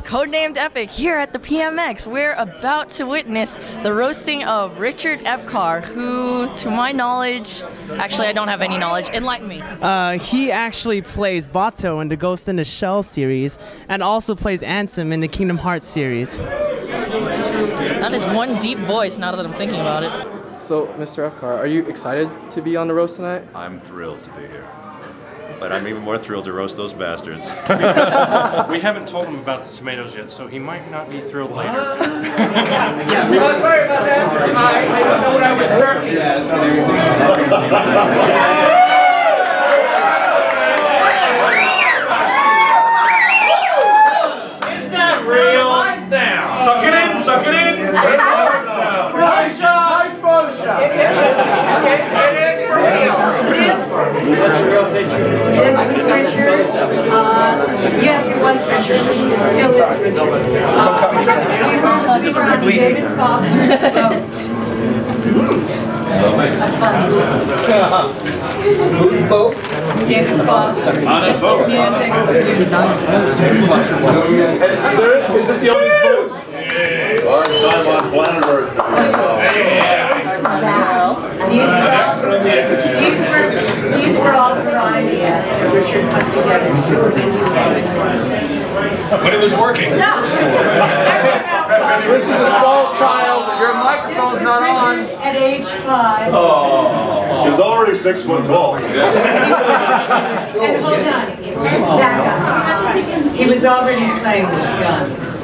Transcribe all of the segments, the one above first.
codenamed Epic, here at the PMX. We're about to witness the roasting of Richard Epcar, who, to my knowledge, actually I don't have any knowledge, enlighten me. He actually plays Bato in the Ghost in the Shell series, and also plays Ansem in the Kingdom Hearts series. That is one deep voice, now that I'm thinking about it. So, Mr. Epcar, are you excited to be on the roast tonight? I'm thrilled to be here. But I'm even more thrilled to roast those bastards. We haven't told him about the tomatoes yet, so he might not be thrilled later. Yes. Oh, sorry about that. I don't know what I was serving. Is that real? Now. Suck it in, suck it in. Nice shot. Nice Photoshop. It is for real. This was Richard. Yes, it was Richard. It still is Richard. We were on David Foster's boat. A fun boat. David Foster. Mr. Music. Is this the only boat? Large time on planet Earth. These were all variety acts that Richard put together to when he was doing But it was working. No. This is a small child. Your microphone's not on. At age 5. Oh, he's already 6 foot tall. And hold on. Back up. He was already playing with guns.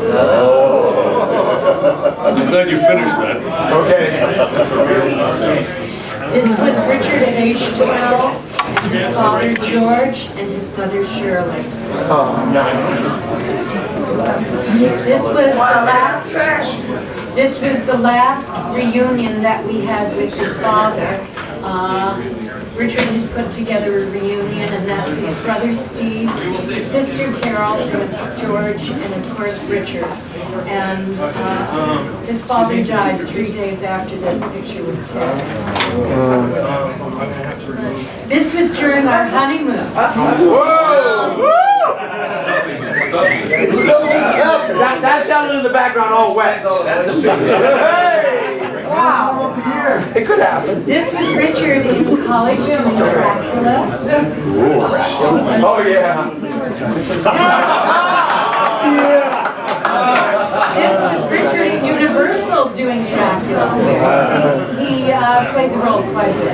I'm glad you finished that. Okay. This was Richard at age 12, his father George, and his mother Shirley. Oh, nice. This was the last reunion that we had with his father. Richard had put together a reunion, and that's his brother Steve, his sister Carol, and George, and of course Richard. And his father died 3 days after this picture was taken. This was during our honeymoon. Whoa! That sounded in the background all wet. Hey! Wow! It could happen. This was Richard in college doing Dracula. Oh yeah. This was Richard at Universal doing Dracula. He played the role quite a bit.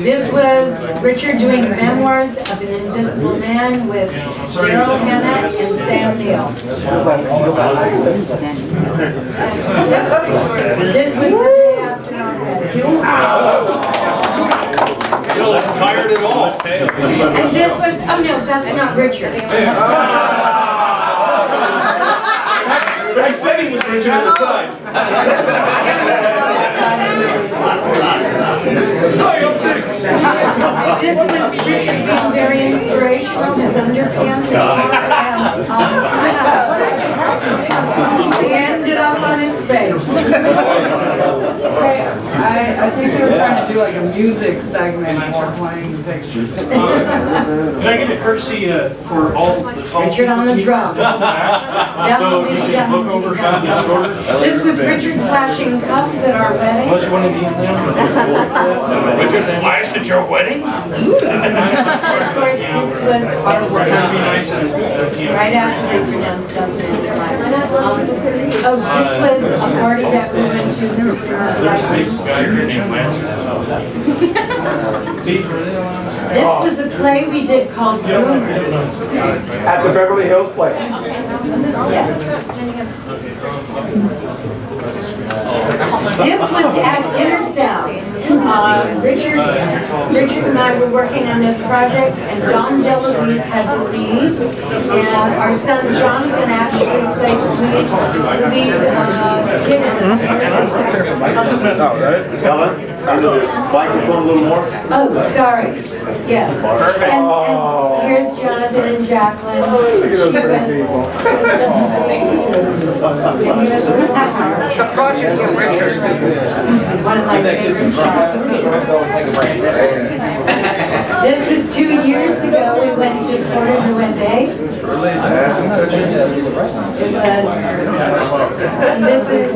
This was Richard doing Memoirs of an Invisible Man with Daryl Hannah and Sam Neill. This was the day after our wedding. You don't look tired at all. And this was, oh no, that's not Richard. But I said he was Richard at the time. This was Richard being very inspirational, his underpants he ended up on his face. I think they were trying to do like a music segment more playing the pictures. Can I get a courtesy for all the tall Richard on the drums. So you can look over kind of order. This was Richard flashing cuffs at our wedding. Unless you want to need them. Richard flashed at your wedding? Of course, this was our wedding. Right after they pronounced us in the oh, this was a party that we went to. This was a play we did called Rumors. At the Beverly Hills play. Yes. This was at Intersound. Richard and I were working on this project, and Don DeLuise had the lead, and our son Jonathan actually played the lead Helen, microphone a little more. Oh, sorry. Yes. And here's Jonathan and Jacqueline. The project with Richard. One of my favorite shots. This was 2 years ago. We went to Porto USA. It was, and this is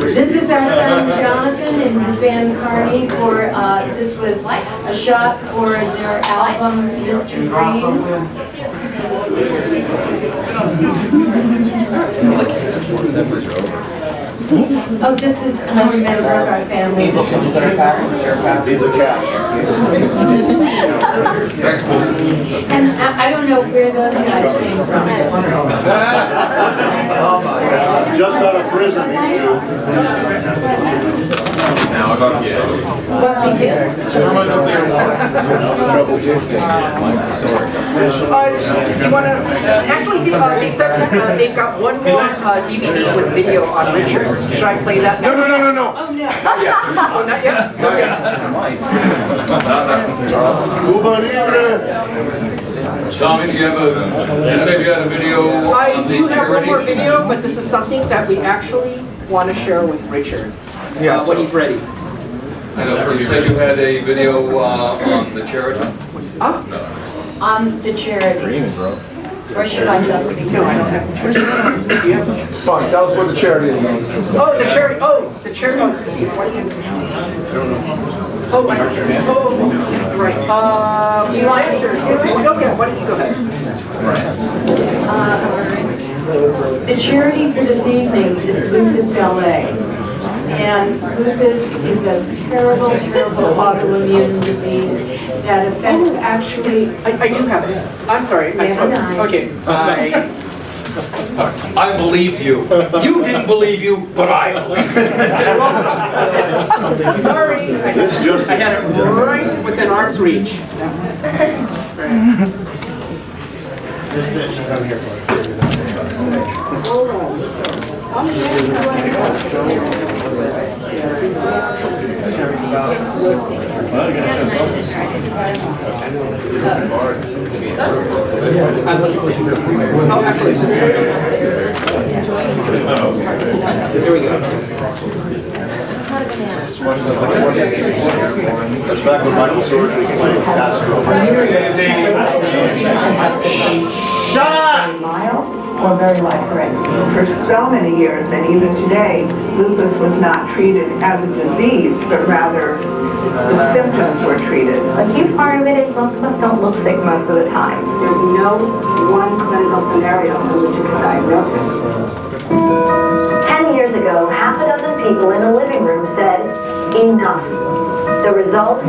This is our son Jonathan and his band Carney for, this was a shot for their album Mr. Green. Oh, this is another member of our family. This is and I don't know where those guys came from. Just out of prison, these two. Now I got What we did. Do you want us? Actually, they said they've got one more DVD with video on Richard. Should I play that now? No. Oh no. Not yet. Oh, not yet? Cuba Libre. Tommy, do you have you said you had a video? I do have one more video, but this is something that we actually want to share with Richard when he's ready. And you said you had a video on the charity? Huh? On the charity. Or should I just be? No, I don't have the charity. Come on, tell us what the charity is. Oh, the charity. Oh, the charity. Let's see. What do you? Oh, I don't. Oh, right. Do you want to answer? Oh, yeah. Why don't you go ahead? The charity for this evening is Lupus LA. And lupus is a terrible, terrible autoimmune disease that affects actually... I do have it. I'm sorry. Okay. I believed you. You didn't believe you, but I believed you. Sorry. I had it right within arm's reach. Hold on. Oh, actually. Here we go. That's back when Michael Sorge was playing Castro. Or very life-threatening. For so many years, and even today, lupus was not treated as a disease, but rather the symptoms were treated. A huge part of it is most of us don't look sick most of the time. There's no one clinical scenario in which you can diagnose it. 10 years ago, half a dozen people in a living room said, enough. The result?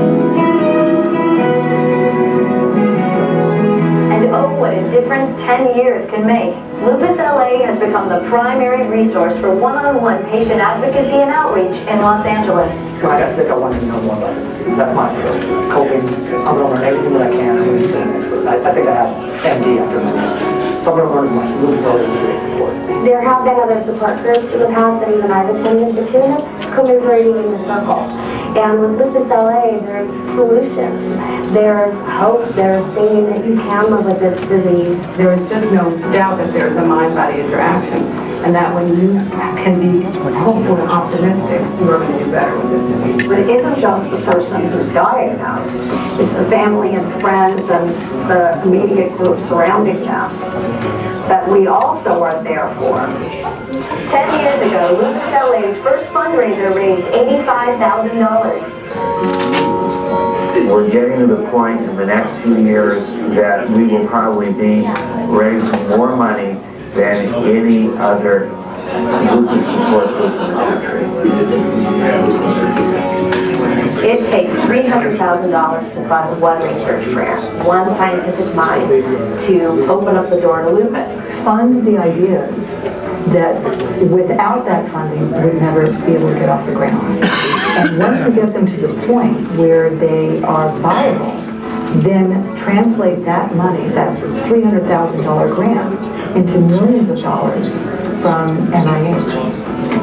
And oh, what a difference 10 years can make. Lupus LA has become the primary resource for one-on-one patient advocacy and outreach in Los Angeles. When I got sick, I wanted to know more about it. That's my approach. Coping, I'm going to learn everything that I can. I'm going to be an expert. I think I have MD after my so I'm going to learn as much. Lupus LA is a great support. There have been other support groups in the past that even I've attended, but you end up commiserating in the circle. And with Lupus LA, there's solutions. There's hope. There's seeing that you can live with this disease. There is just no doubt that there's a mind-body interaction, and that when you can be hopeful and optimistic, you're going to do better with this disease. But it isn't just the person who's diagnosed. It's the family and friends and the immediate group surrounding them that we also are there for. 10 years ago, Lupus LA's first fundraiser raised $85,000. We're getting to the point in the next few years that we will probably be raising more money than any other lupus support group in the country. It takes $300,000 to fund one research grant, one scientific mind, to open up the door to lupus. Fund the ideas that without that funding we'd never be able to get off the ground. And once we get them to the point where they are viable, then translate that money, that $300,000 grant, into millions of dollars from NIH.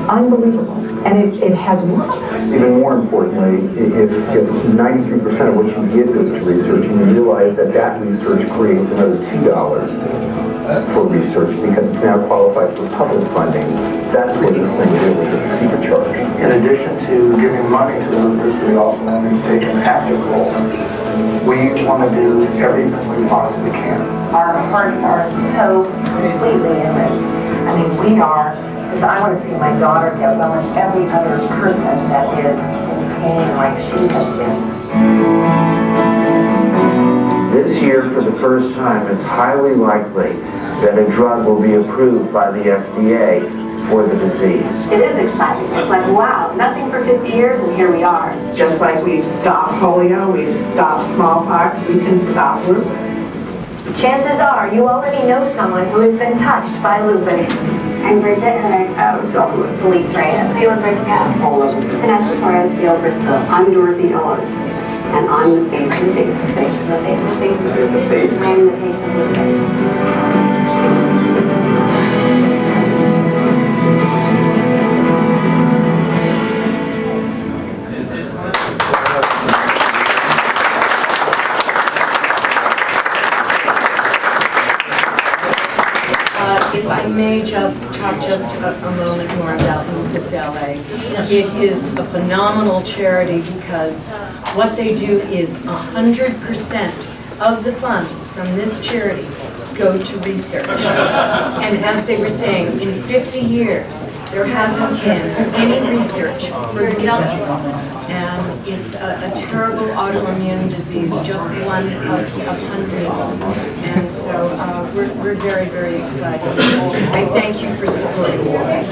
unbelievable. And it has worked. Even more importantly, if 93% of what you give goes to research, and you realize that that research creates another $2 for research because it's now qualified for public funding, that's where this thing really is supercharged. In addition to giving money to lupus, we also want to take an active role. We want to do everything we possibly can. Our hearts are so completely in this. I mean, we are, because I want to see my daughter get well and every other person that is in pain like she has been. This year, for the first time, it's highly likely that a drug will be approved by the FDA for the disease. It is exciting. It's like, wow, nothing for 50 years and here we are. Just like we've stopped polio, we've stopped smallpox, we can stop lupus. Chances are you already know someone who has been touched by lupus. I'm Bridget, and I'm Elise Reyes, Sheila Briscoe, Vanessa Torres, Sheila Briscoe. I'm Dorothy Ellis, and I'm the face of the face of the face of the face of the face of the face. I'm the face of lupus. If I may just talk just a moment more about Lupus LA. It is a phenomenal charity because what they do is 100% of the funds from this charity go to research. And as they were saying, in 50 years, there hasn't been any research for lupus. And it's a terrible autoimmune disease, just one of hundreds. And so we're very, very excited. I thank you for supporting this.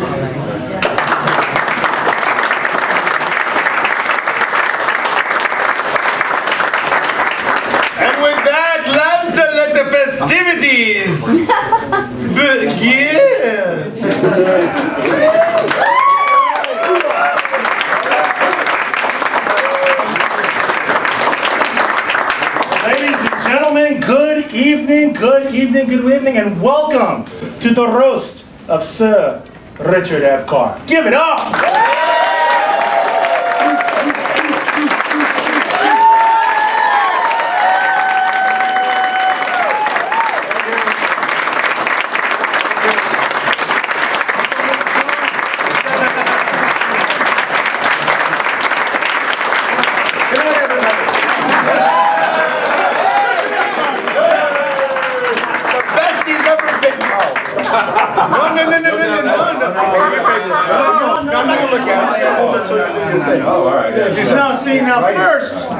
And with that, Lanza, let the festivities begin. Ladies and gentlemen, good evening, and welcome to the roast of Sir Richard Epcar. Give it up!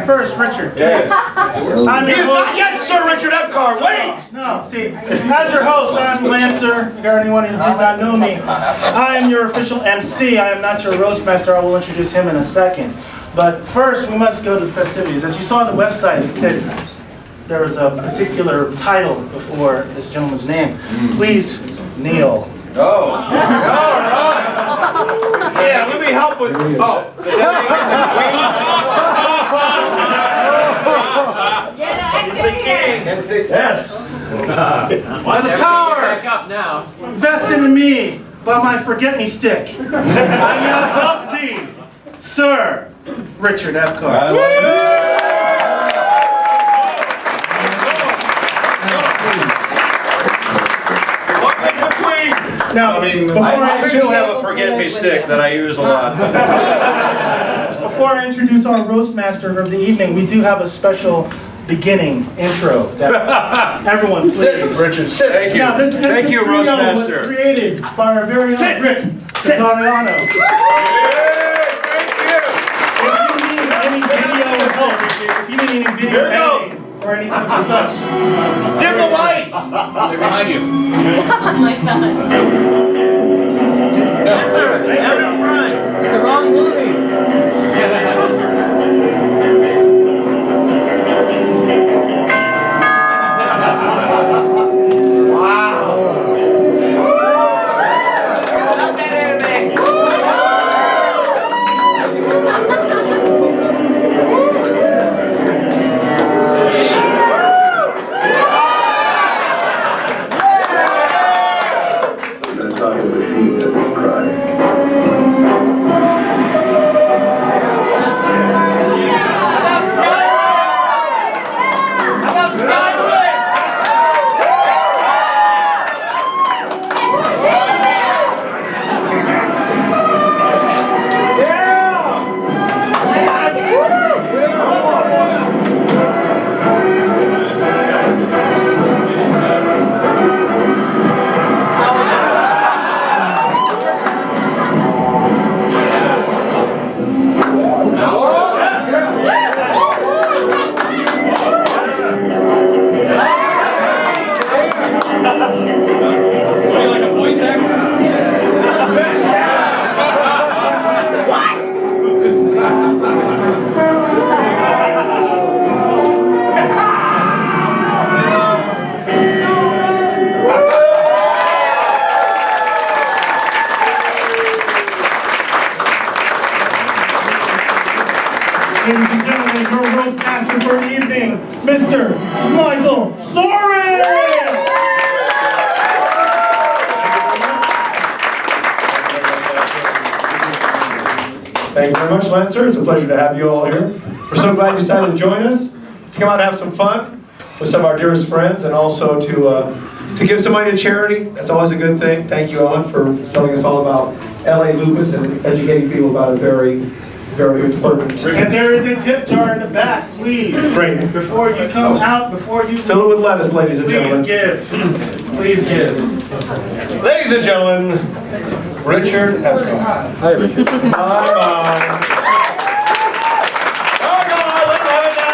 First, Richard. Yes. He is not yet Sir Richard Epcar. Wait. No. See, as your host, I'm Lancer. For anyone who does not know me, I am your official MC. I am not your roast master. I will introduce him in a second. But first, we must go to the festivities. As you saw on the website, it said there was a particular title before this gentleman's name. Please kneel. Oh. All right. Yeah, let me help with. Oh. Yes. By the power vested in me by my forget-me-stick, I now dub thee, Sir Richard Epcar. Now, I too have a forget-me-stick that I use a lot. Before I introduce our roast master of the evening, we do have a special beginning intro that everyone please. Richard, sit. Thank you. Now, Thank you, roast master. Was created by our very own Rick Cesariano. Thank you. If you need any video help, if you need any video editing or anything of such, dim the lights. They're behind you. Oh my God. Answer. It's the wrong movie. Mr. Michael Soren! Thank you very much, Lancer. It's a pleasure to have you all here. We're so glad you decided to join us, to come out and have some fun with some of our dearest friends, and also to give some money to charity. That's always a good thing. Thank you, Ellen, for telling us all about LA lupus and educating people about a very, very important. And there is a tip jar in the back, please. Great. Before you come out, before you Fill it with lettuce, ladies and gentlemen. give. Please give. Ladies and gentlemen, Richard Epcar. Hi, Richard. Come on. Oh, come on, let's have it now.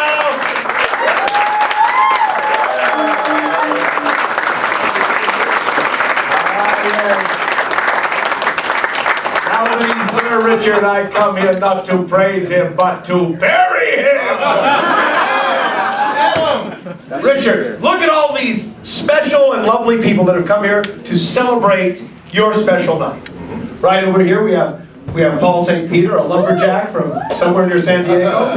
Hallelujah, Sir Richard, I come here not to praise him, but to bury him. Richard, look at all these special and lovely people that have come here to celebrate your special night. Right over here we have Paul St. Peter, a lumberjack from somewhere near San Diego.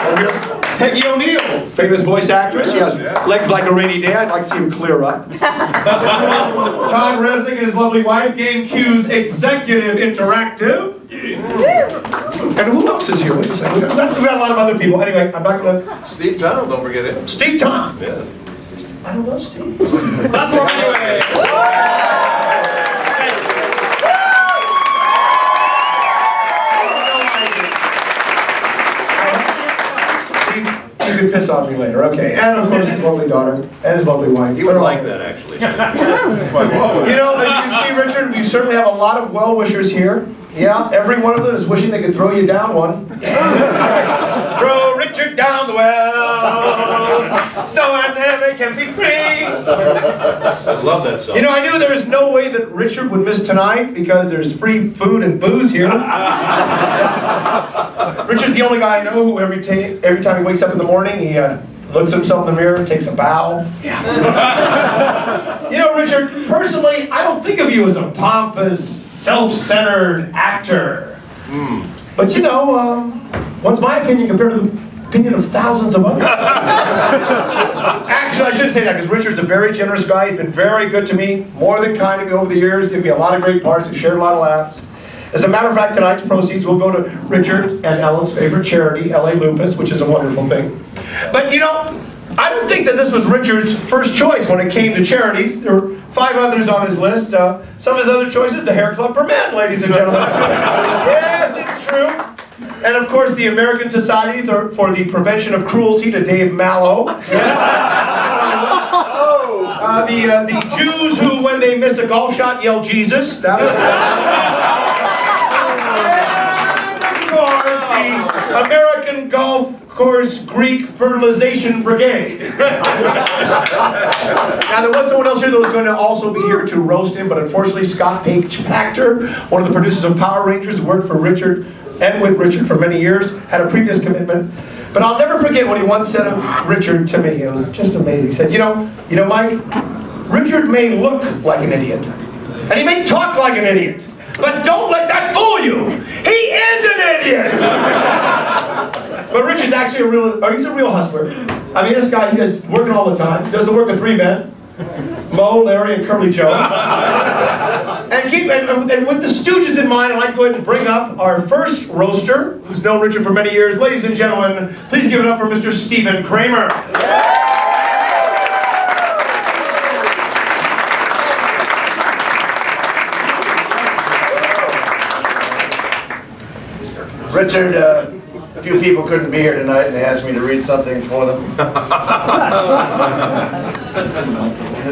Over here, Peggy O'Neill, famous voice actress. She has legs like a rainy day. I'd like to see him clear up. Todd Resnick and his lovely wife, Game Q's Executive Interactive. And who else is here? Wait a second. We got a lot of other people. Anyway, I'm not going to... Steve Tunnell, don't forget him. Steve Tunnell. Yes. I don't know Steve. Clap for him anyway. Steve could piss on me later. Okay. And of course his lovely daughter and his lovely wife. He would like that, actually. You know, as you can see, Richard, we certainly have a lot of well-wishers here. Yeah, every one of them is wishing they could throw you down one. Throw Richard down the well, so I never can be free. I love that song. You know, I knew there was no way that Richard would miss tonight because there's free food and booze here. Richard's the only guy I know who every time he wakes up in the morning, he looks at himself in the mirror, takes a bow. Yeah. You know, Richard, personally, I don't think of you as a pompous, self-centered actor. But you know, what's my opinion compared to the opinion of thousands of others? Actually, I shouldn't say that because Richard's a very generous guy. He's been very good to me, more than kind to me over the years, given me a lot of great parts, we've shared a lot of laughs. As a matter of fact, tonight's proceeds will go to Richard and Ellen's favorite charity, LA Lupus, which is a wonderful thing. But you know, I don't think that this was Richard's first choice when it came to charities. There were 5 others on his list. Some of his other choices, the Hair Club for Men, ladies and gentlemen. Yes, it's true. And of course, the American Society for the Prevention of Cruelty to Dave Mallow. The Jews who, when they miss a golf shot, yell Jesus. That was and of course, the American Golf Course Greek Fertilization Brigade. Now, there was someone else here that was going to also be here to roast him, but unfortunately, Scott Pachter, one of the producers of Power Rangers, who worked for Richard and with Richard for many years, had a previous commitment. But I'll never forget what he once said of Richard to me. It was just amazing. He said, you know, Mike, Richard may look like an idiot, and he may talk like an idiot, but don't let that fool you. He is an idiot. But Richard's actually he's a real hustler. I mean, this guy, he is working all the time. He does the work of 3 men. Mo, Larry, and Curly Joe. And with the Stooges in mind, I'd like to go ahead and bring up our first roaster, who's known Richard for many years. Ladies and gentlemen, please give it up for Mr. Stephen Kramer. Richard, a few people couldn't be here tonight, and they asked me to read something for them.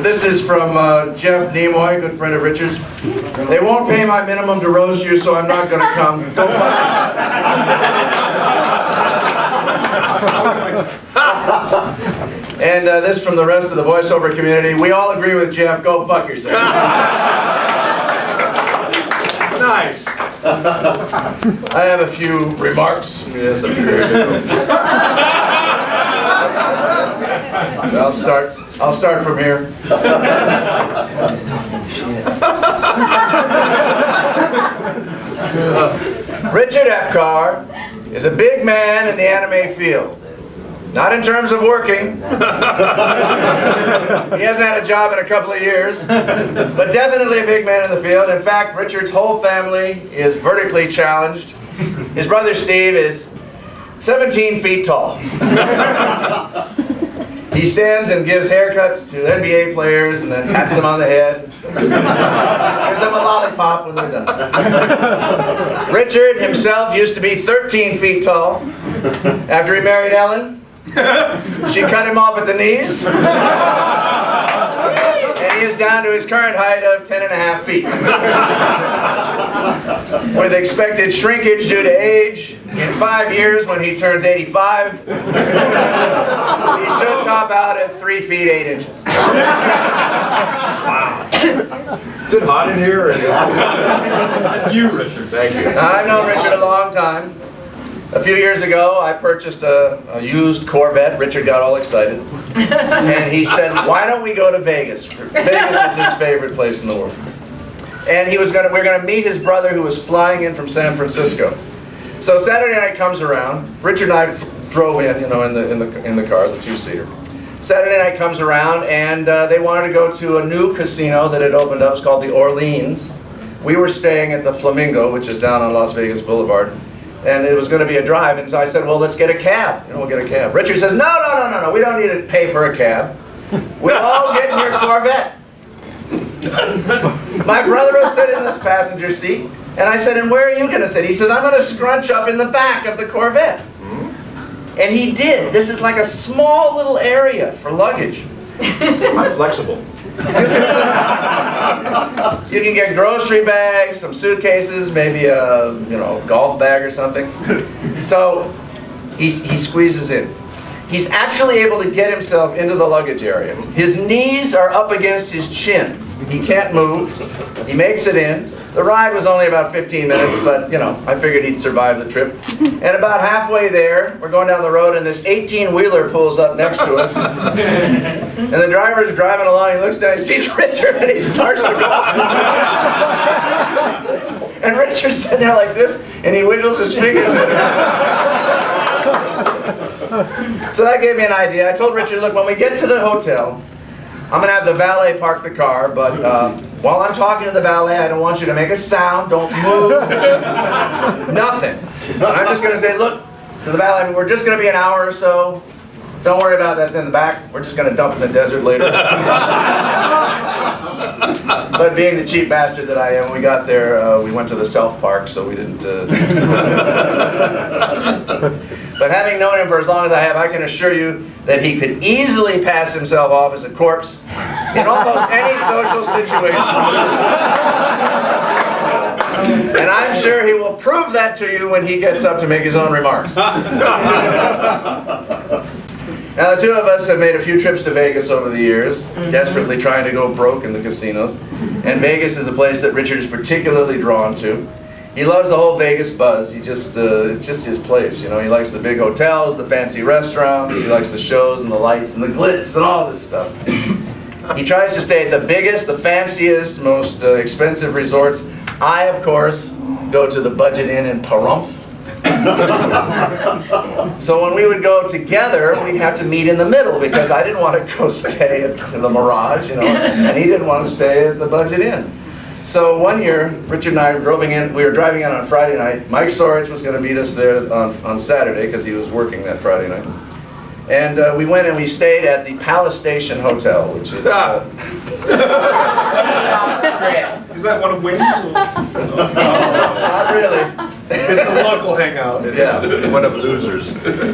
This is from Jeff Nimoy, good friend of Richard's. They won't pay my minimum to roast you, so I'm not going to come. Go fuck yourself. And this from the rest of the voiceover community. We all agree with Jeff. Go fuck yourself. Nice. I have a few remarks. Yes, I'm sure. I'll start from here. Richard Epcar is a big man in the anime field. Not in terms of working. He hasn't had a job in a couple of years, but definitely a big man in the field. In fact, Richard's whole family is vertically challenged. His brother Steve is 17 feet tall. He stands and gives haircuts to NBA players and then pats them on the head. Gives them a lollipop when they're done. Richard himself used to be 13 feet tall. After he married Ellen, she cut him off at the knees. And he is down to his current height of 10.5 feet. With expected shrinkage due to age, in 5 years when he turns 85, he should top out at 3 feet 8 inches. Wow. Is it hot in here? That's you, Richard. Thank you. I've known Richard a long time. A few years ago, I purchased a used Corvette. Richard got all excited. And he said, why don't we go to Vegas? Vegas is his favorite place in the world. And we're going to meet his brother who was flying in from San Francisco. So Saturday night comes around. Richard and I drove in, in the car, the two-seater. Saturday night comes around, and they wanted to go to a new casino that had opened up. It's called the Orleans. We were staying at the Flamingo, which is down on Las Vegas Boulevard. And it was going to be a drive, and so I said, well, let's get a cab. We'll get a cab. Richard says, no, we don't need to pay for a cab. We'll all get in your Corvette. My brother was sitting in this passenger seat, and I said, and where are you going to sit? He says, I'm going to scrunch up in the back of the Corvette. And he did. This is like a small little area for luggage. I'm flexible. You can get grocery bags, some suitcases, maybe a golf bag or something. So he squeezes in. He's actually able to get himself into the luggage area. His knees are up against his chin. He can't move. He makes it in. The ride was only about 15 minutes, but I figured he'd survive the trip. And about halfway there, we're going down the road, and this 18-wheeler pulls up next to us. And the driver's driving along, he looks down, he sees Richard, and he starts to go. And Richard's sitting there like this, and he wiggles his finger. So that gave me an idea. I told Richard, look, when we get to the hotel, I'm going to have the valet park the car, but while I'm talking to the valet, I don't want you to make a sound, don't move, nothing. And I'm just going to say, look, to the valet, we're just going to be an hour or so. Don't worry about that in the back. We're just going to dump in the desert later. But being the cheap bastard that I am, we got there, we went to the self-park, so we didn't But having known him for as long as I have, I can assure you that he could easily pass himself off as a corpse in almost any social situation. And I'm sure he will prove that to you when he gets up to make his own remarks. Now, the two of us have made a few trips to Vegas over the years, desperately trying to go broke in the casinos. And Vegas is a place that Richard is particularly drawn to. He loves the whole Vegas buzz. It's just his place. He likes the big hotels, the fancy restaurants. He likes the shows and the lights and the glitz and all this stuff. He tries to stay at the biggest, the fanciest, most expensive resorts. I, of course, go to the Budget Inn in Pahrump. So when we would go together, we'd have to meet in the middle because I didn't want to go stay at the Mirage, and he didn't want to stay at the Budget Inn. So one year, Richard and I were driving in on Friday night. Mike Sorich was going to meet us there on Saturday because he was working that Friday night. And we went and we stayed at the Palace Station Hotel, which is... Is that one of Wings? Not really. It's a local hangout. Yeah. One of losers.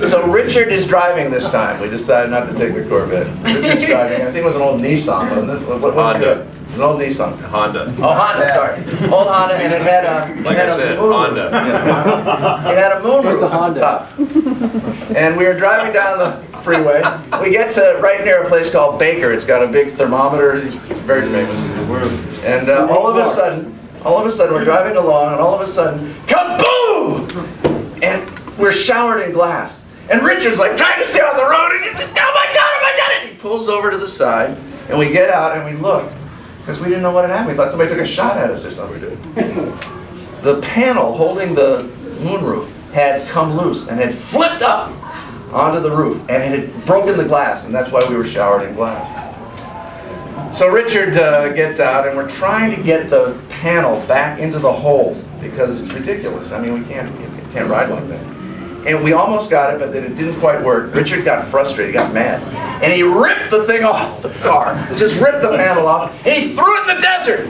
So Richard is driving this time. We decided not to take the Corvette. Richard's driving. I think it was an old Nissan, wasn't it? What Honda. An old Nissan. Honda. Oh, Honda, sorry. Old Honda, and it had a... Like I said, Honda. It had a moonroof on top. And we were driving down the freeway. We get to right near a place called Baker. It's got a big thermometer. It's very famous. And all of a sudden, we're driving along, and all of a sudden, kaboom! And we're showered in glass. And Richard's like trying to stay on the road, and he's just, oh my God! And he pulls over to the side, and we get out and we look. Because we didn't know what had happened. We thought somebody took a shot at us or something. The panel holding the moonroof had come loose and had flipped up. onto the roof, and it had broken the glass, and that's why we were showered in glass. So Richard gets out, and we're trying to get the panel back into the hole because it's ridiculous. I mean, we can't ride like that. And we almost got it, but then it didn't quite work. Richard got frustrated, got mad, and he ripped the thing off the car. Just ripped the panel off, and he threw it in the desert.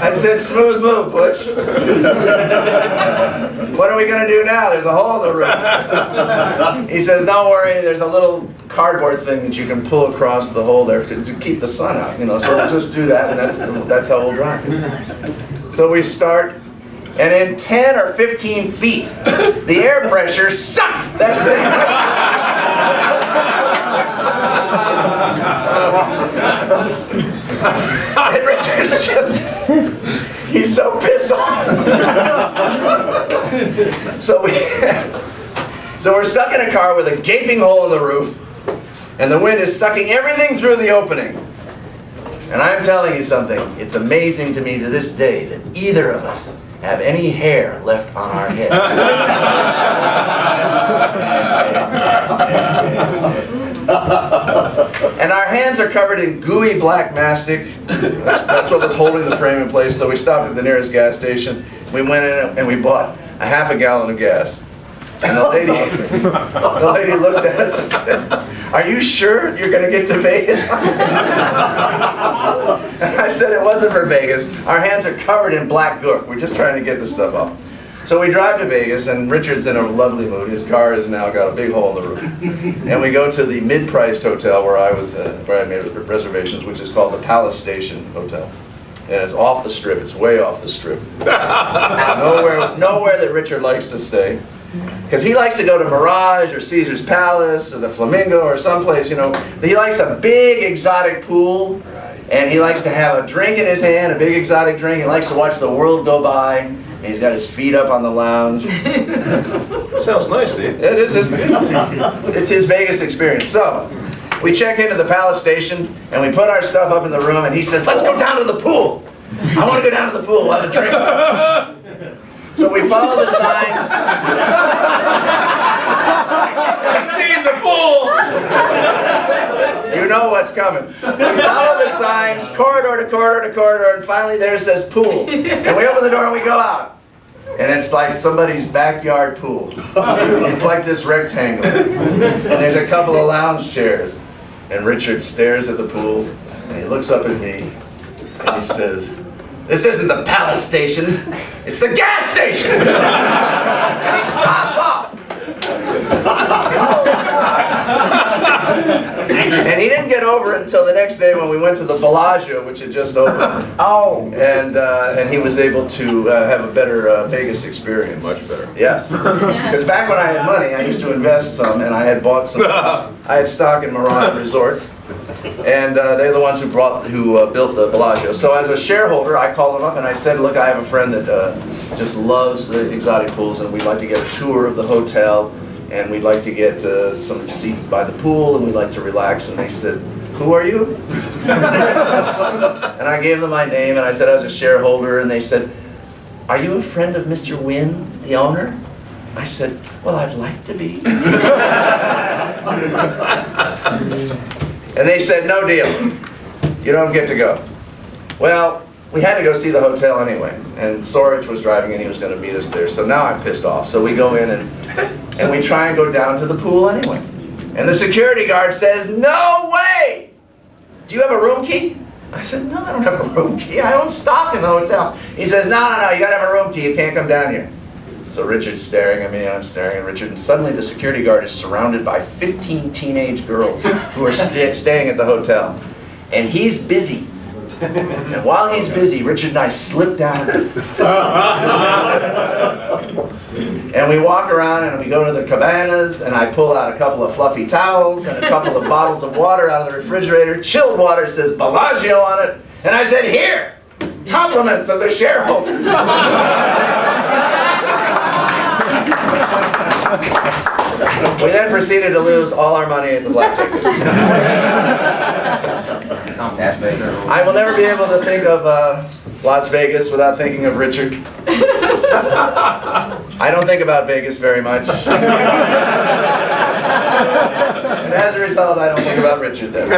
I said, smooth move, Butch. What are we going to do now? There's a hole in the roof. He says, don't worry, there's a little cardboard thing that you can pull across the hole there to keep the sun out, you know, so we'll just do that, and that's how we'll drive. So we start, and in 10 or 15 feet, the air pressure sucked that thing. And Richard's just, he's so pissed off. So we're stuck in a car with a gaping hole in the roof, and the wind is sucking everything through the opening. And I'm telling you something, it's amazing to me to this day that either of us have any hair left on our head. And our hands are covered in gooey black mastic. That's what was holding the frame in place. So we stopped at the nearest gas station. We went in and we bought a half a gallon of gas. And the lady looked at us and said, are you sure you're going to get to Vegas? And I said it wasn't for Vegas. Our hands are covered in black gook. We're just trying to get the stuff off. So we drive to Vegas, and Richard's in a lovely mood. His car has now got a big hole in the roof. And we go to the mid-priced hotel where I made reservations, which is called the Palace Station Hotel. And it's off the strip. It's way off the strip. Nowhere that Richard likes to stay. Because he likes to go to Mirage or Caesar's Palace or the Flamingo or someplace, you know. He likes a big exotic pool, and he likes to have a drink in his hand, a big exotic drink. He likes to watch the world go by, and he's got his feet up on the lounge. Sounds nice, Steve. It is. It's his Vegas experience. So we check into the Palace Station, and we put our stuff up in the room, and he says, let's go down to the pool. I want to go down to the pool, we'll have a drink. So we follow the signs. I've seen the pool! You know what's coming. We follow the signs, corridor to corridor to corridor, and finally there it says pool. And we open the door and we go out. And it's like somebody's backyard pool. It's like this rectangle. And there's a couple of lounge chairs. And Richard stares at the pool, and he looks up at me, and he says, this isn't the Palace Station, it's the gas station! And he stops off. And he didn't get over it until the next day when we went to the Bellagio, which had just opened. Oh! And he was able to have a better Vegas experience. Much better. Yes. Because back when I had money, I used to invest some, and I had bought some stock. I had stock in Mirage Resorts. And they're the ones who built the Bellagio. So as a shareholder, I called them up and I said, look, I have a friend that just loves the exotic pools, and we'd like to get a tour of the hotel, and we'd like to get some seats by the pool, and we'd like to relax. And they said, who are you? And I gave them my name, and I said I was a shareholder, and they said, are you a friend of Mr. Wynn, the owner? I said, well, I'd like to be. And they said, no deal. You don't get to go. Well, we had to go see the hotel anyway. And Sorich was driving and he was going to meet us there. So now I'm pissed off. So we go in and we try and go down to the pool anyway. And the security guard says, no way! Do you have a room key? I said, no, I don't have a room key. I own stock in the hotel. He says, no, you got to have a room key. You can't come down here. So Richard's staring at me, and I'm staring at Richard, and suddenly the security guard is surrounded by 15 teenage girls who are staying at the hotel. And he's busy. And while he's busy, Richard and I slip down. And we walk around and we go to the cabanas, and I pull out a couple of fluffy towels and a couple of bottles of water out of the refrigerator. Chilled water, says Bellagio on it. And I said, here, compliments of the shareholders. We then proceeded to lose all our money at the blackjack. I will never be able to think of Las Vegas without thinking of Richard. I don't think about Vegas very much. And as a result, I don't think about Richard then.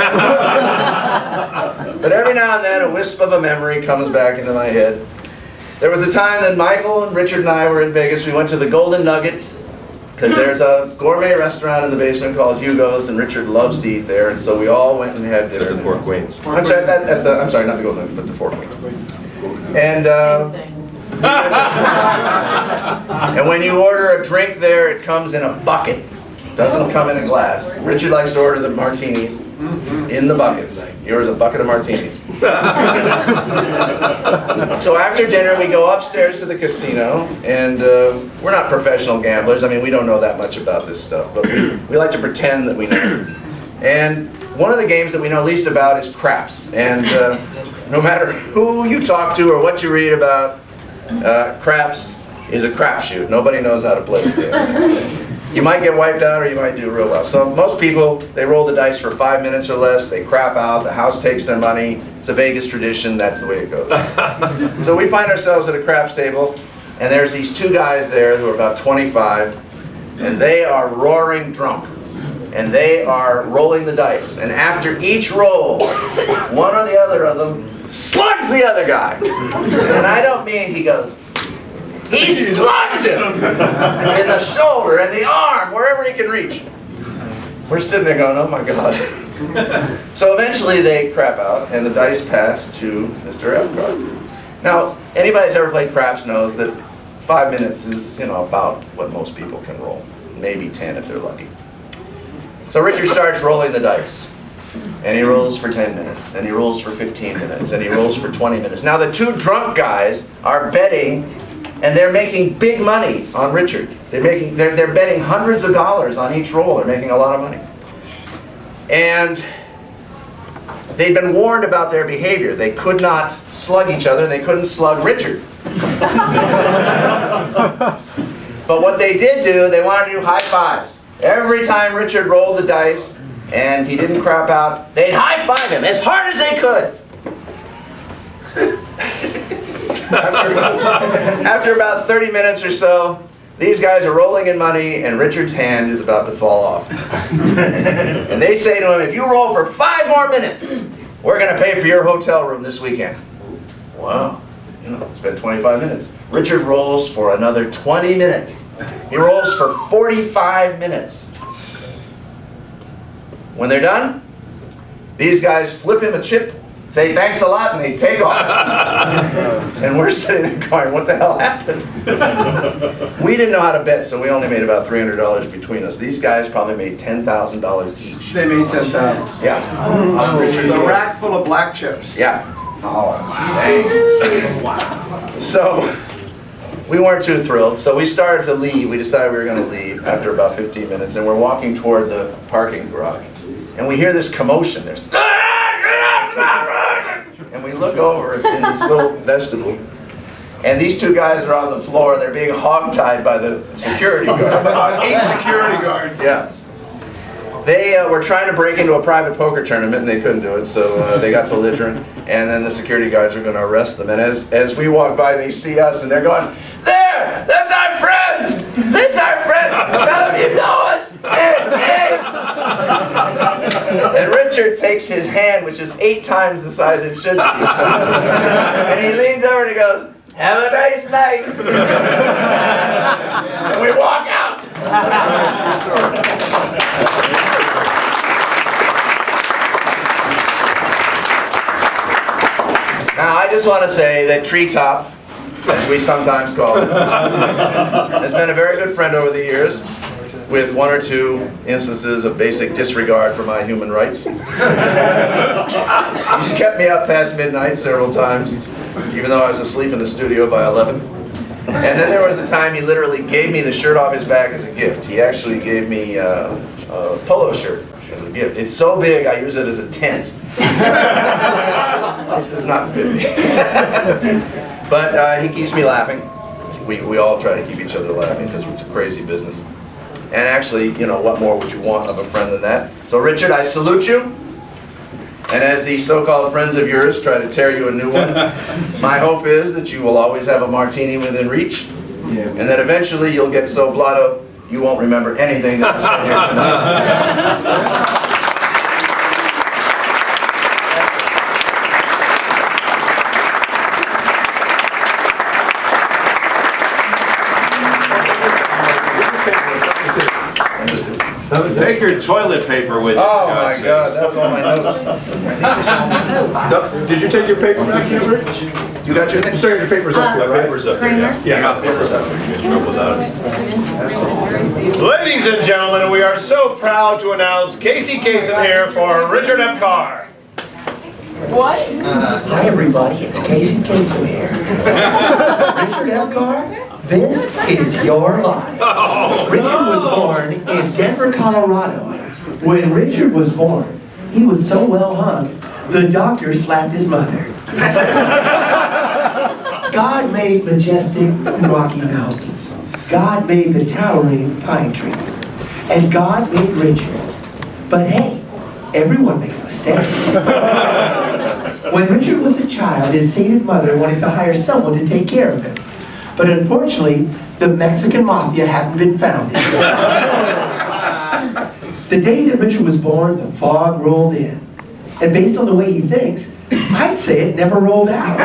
But every now and then, a wisp of a memory comes back into my head. There was a time that Michael and Richard and I were in Vegas. We went to the Golden Nugget, because there's a gourmet restaurant in the basement called Hugo's, and Richard loves to eat there, and so we all went and had dinner. At the Four Queens. I'm sorry, I'm sorry, not the Golden Nugget, but the Four Queens. And and when you order a drink there, it comes in a bucket. It doesn't come in a glass. Richard likes to order the martinis in the buckets. He orders a bucket of martinis. So after dinner, we go upstairs to the casino, and we're not professional gamblers. I mean, we don't know that much about this stuff, but we like to pretend that we know. And one of the games that we know least about is craps. And no matter who you talk to or what you read about, craps is a crapshoot. Nobody knows how to play the game. You might get wiped out or you might do real well. So most people, they roll the dice for 5 minutes or less, they crap out, the house takes their money. It's a Vegas tradition, that's the way it goes. So we find ourselves at a craps table, and there's these two guys there who are about 25, and they are roaring drunk. And they are rolling the dice. And after each roll, one or the other of them slugs the other guy. And I don't mean he goes, he slugs him in the shoulder and the arm, wherever he can reach. We're sitting there going, oh my God. So eventually they crap out and the dice pass to Mr. Epcar. Now, anybody that's ever played craps knows that 5 minutes is, about what most people can roll. Maybe 10 if they're lucky. So Richard starts rolling the dice. And he rolls for 10 minutes, and he rolls for 15 minutes, and he rolls for 20 minutes. Now the two drunk guys are betting, and they're making big money on Richard. They're betting hundreds of dollars on each roll. They're making a lot of money. And they'd been warned about their behavior. They could not slug each other, and they couldn't slug Richard. But what they did do, they wanted to do high fives. Every time Richard rolled the dice and he didn't crap out, they'd high five him as hard as they could. After about 30 minutes or so, these guys are rolling in money and Richard's hand is about to fall off. And they say to him, if you roll for 5 more minutes, we're going to pay for your hotel room this weekend. Wow, it's been 25 minutes. Richard rolls for another 20 minutes. He rolls for 45 minutes. When they're done, these guys flip him a chip, say thanks a lot, and they take off. And we're sitting there going, what the hell happened? We didn't know how to bet, so we only made about $300 between us. These guys probably made $10,000 each. They made 10,000. Yeah. A rack full of black chips. Yeah. Oh, dang. So we weren't too thrilled, so we started to leave. We decided we were going to leave after about 15 minutes, and we're walking toward the parking garage. And we hear this commotion. There's, and we look over in this little vestibule, and these two guys are on the floor. They're being hogtied by the security guard. About 8 security guards. Yeah. They were trying to break into a private poker tournament, and they couldn't do it, so they got belligerent, and then the security guards are going to arrest them. And as we walk by, they see us, and they're going, there! That's our friends! That's our friends! Tell them you know us! Hey! And Richard takes his hand, which is 8 times the size it should be, and he leans over and he goes, have a nice night! And we walk out! Now, I just want to say that Treetop, as we sometimes call him, has been a very good friend over the years, with 1 or 2 instances of basic disregard for my human rights. He's kept me up past midnight several times, even though I was asleep in the studio by 11. And then there was a time he literally gave me the shirt off his back as a gift. He actually gave me a polo shirt as a gift. It's so big I use it as a tent. It does not fit me. But he keeps me laughing. We all try to keep each other laughing because it's a crazy business. And actually, what more would you want of a friend than that? So Richard, I salute you. And as these so-called friends of yours try to tear you a new one, my hope is that you will always have a martini within reach, and that eventually you'll get so blotto you won't remember anything that was said here tonight. Take your toilet paper with you. Oh my God, that was on my notes. Did you take your paper back here, Rich? You got your thing? Sorry, your paper's up there, My right? paper's up there, yeah. Yeah. I got papers up there. You can without it. Ladies and gentlemen, we are so proud to announce Casey Kasem here for Richard Epcar. What? Hi everybody, it's Casey Kasem here. Richard Epcar, this is your life. Richard was born in Denver, Colorado. When Richard was born, he was so well hung, the doctor slapped his mother. God made majestic Rocky Mountains. God made the towering pine trees. And God made Richard. But hey, everyone makes mistakes. When Richard was a child, his sainted mother wanted to hire someone to take care of him. But unfortunately, the Mexican mafia hadn't been founded. The day that Richard was born, the fog rolled in. And based on the way he thinks, I'd say it never rolled out.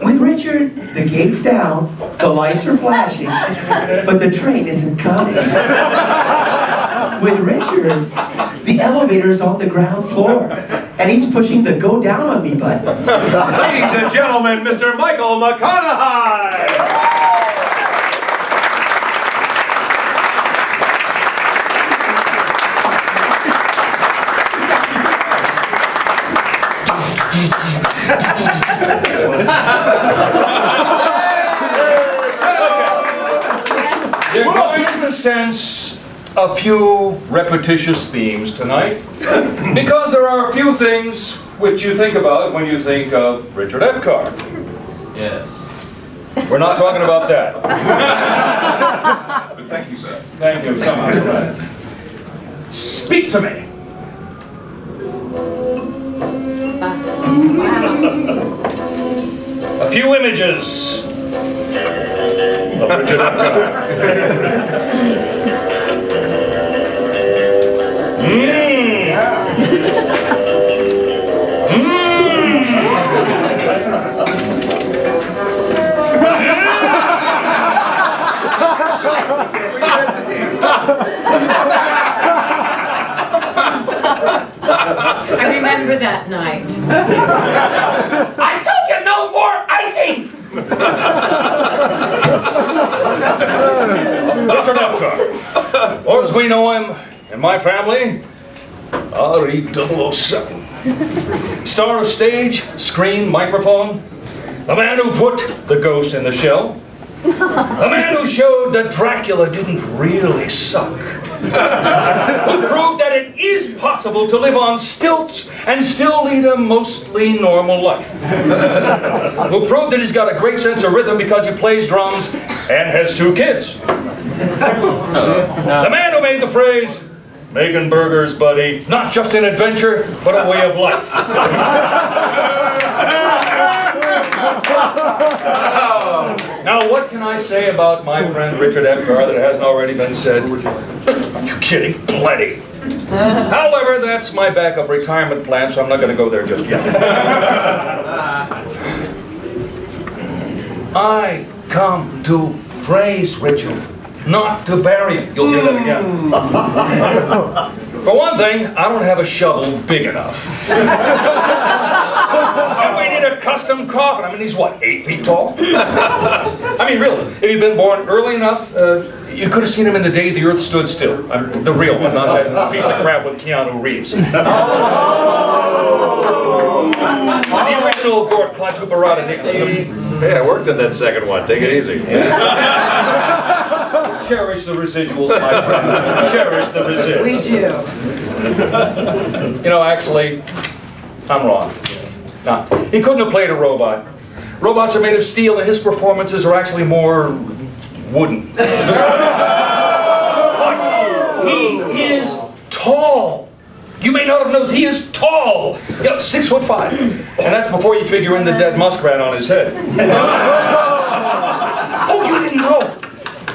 With Richard, the gate's down, the lights are flashing, but the train isn't coming. With Richard, the elevator's on the ground floor, and he's pushing the go down on me button. Ladies and gentlemen, Mr. Michael McConaughey! You're going to sense a few repetitious themes tonight, because there are a few things which you think about when you think of Richard Epcar. Yes. We're not talking about that. Thank you, sir. Thank you so much for that. Speak to me. A few images of Richard Epcar. I remember that night. I told you no more icing! Richard Epcar, or as we know him in my family, R.E.007. Star of stage, screen, microphone, the man who put the ghost in the shell, the man who showed that Dracula didn't really suck, who proved that it is possible to live on stilts and still lead a mostly normal life, who proved that he's got a great sense of rhythm because he plays drums and has 2 kids. The man who made the phrase, "Making burgers, buddy, not just an adventure, but a way of life." Now, what can I say about my friend Richard Epcar that hasn't already been said? Are you kidding? Plenty. However, that's my backup retirement plan, so I'm not going to go there just yet. I come to praise Richard, not to bury him. You'll hear that again. For one thing, I don't have a shovel big enough. And we need a custom coffin. I mean, he's what, 8 feet tall? I mean, really, if he'd been born early enough, you could have seen him in The Day the Earth Stood Still. The real one, not that piece of crap with Keanu Reeves. The original Gort Klaatu Barada Nicholas. Hey, I worked on that second one. Take it easy. Cherish the residuals, my friend. Cherish the residuals. We do. You know, actually, I'm wrong. No, he couldn't have played a robot. Robots are made of steel, and his performances are actually more wooden. But he is tall. You may not have noticed, he is tall. 6'5". And that's before you figure in the dead muskrat on his head. Oh, you didn't know?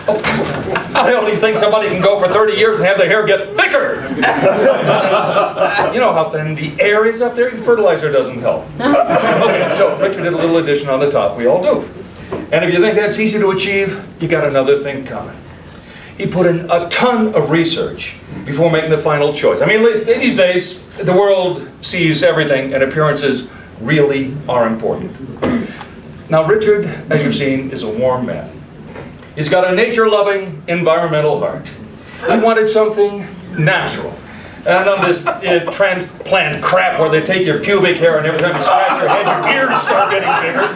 Oh, I only think somebody can go for 30 years and have their hair get thicker. You know how thin the air is up there? Fertilizer doesn't help. Okay, so Richard did a little addition on the top. We all do. And if you think that's easy to achieve, you got another thing coming. He put in a ton of research before making the final choice. I mean, these days, the world sees everything, and appearances really are important. Now, Richard, as you've seen, is a warm man. He's got a nature-loving, environmental heart. He wanted something natural. And none of this transplant crap where they take your pubic hair and every time you scratch your head, your ears start getting bigger.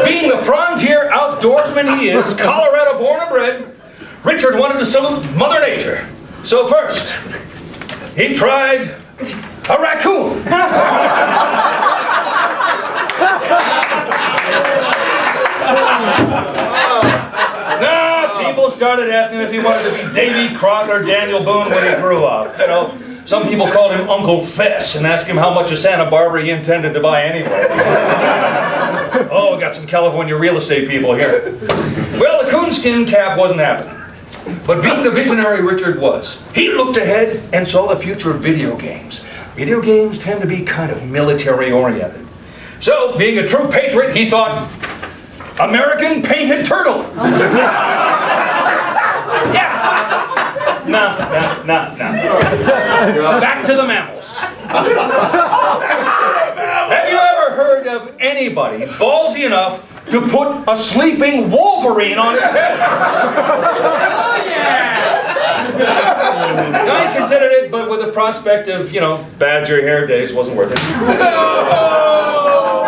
Being the frontier outdoorsman he is, Colorado born and bred, Richard wanted to salute Mother Nature. So first, he tried a raccoon. People started asking if he wanted to be Davy Crockett or Daniel Boone when he grew up. You know, some people called him Uncle Fess and asked him how much of Santa Barbara he intended to buy anyway. Oh, we got some California real estate people here. Well, the coonskin cap wasn't happening. But being the visionary Richard was, he looked ahead and saw the future of video games. Video games tend to be kind of military-oriented. So, being a true patriot, he thought, American painted turtle. Yeah. No. Back to the mammals. Have you ever heard of anybody ballsy enough to put a sleeping Wolverine on its head? Oh, yeah. I considered it, but with the prospect of, badger hair days wasn't worth it.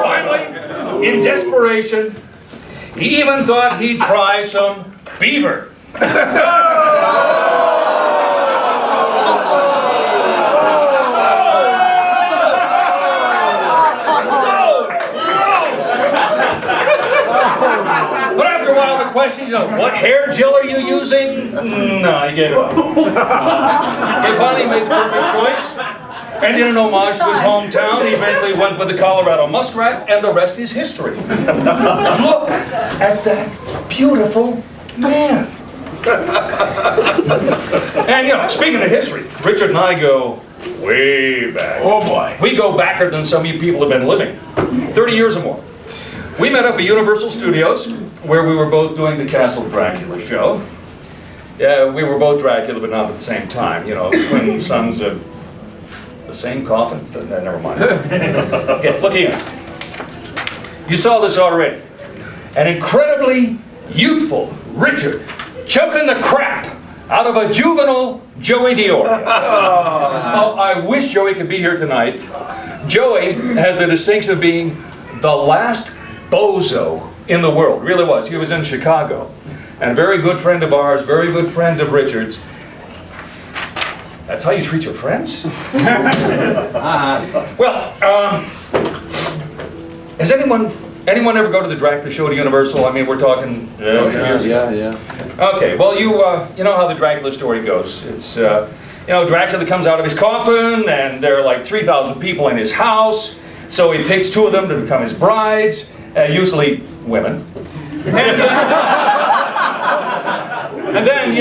Finally, in desperation, he even thought he'd try some beaver. But after a while, the question, what hair gel are you using? No, he gave it up. He finally made the perfect choice. And in an homage to his hometown, he eventually went with the Colorado muskrat, and the rest is history. Look at that beautiful man. And speaking of history, Richard and I go way back. Oh boy. We go backer than some of you people have been living. 30 years or more. We met up at Universal Studios, where we were both doing the Castle Dracula show. Yeah, we were both Dracula, but not at the same time. Twin sons of the same coffin? Never mind. Okay, look here. You saw this already. An incredibly youthful Richard choking the crap out of a juvenile Joey Dior. Oh, I wish Joey could be here tonight. Joey has the distinction of being the last bozo in the world. Really was. He was in Chicago. And a very good friend of ours, very good friend of Richard's. That's how you treat your friends? Well, has anyone ever go to the Dracula show at Universal? I mean, we're talking years ago. Yeah. Okay, well, you know how the Dracula story goes. It's, Dracula comes out of his coffin, and there are like 3,000 people in his house, so he picks 2 of them to become his brides, usually women. And then,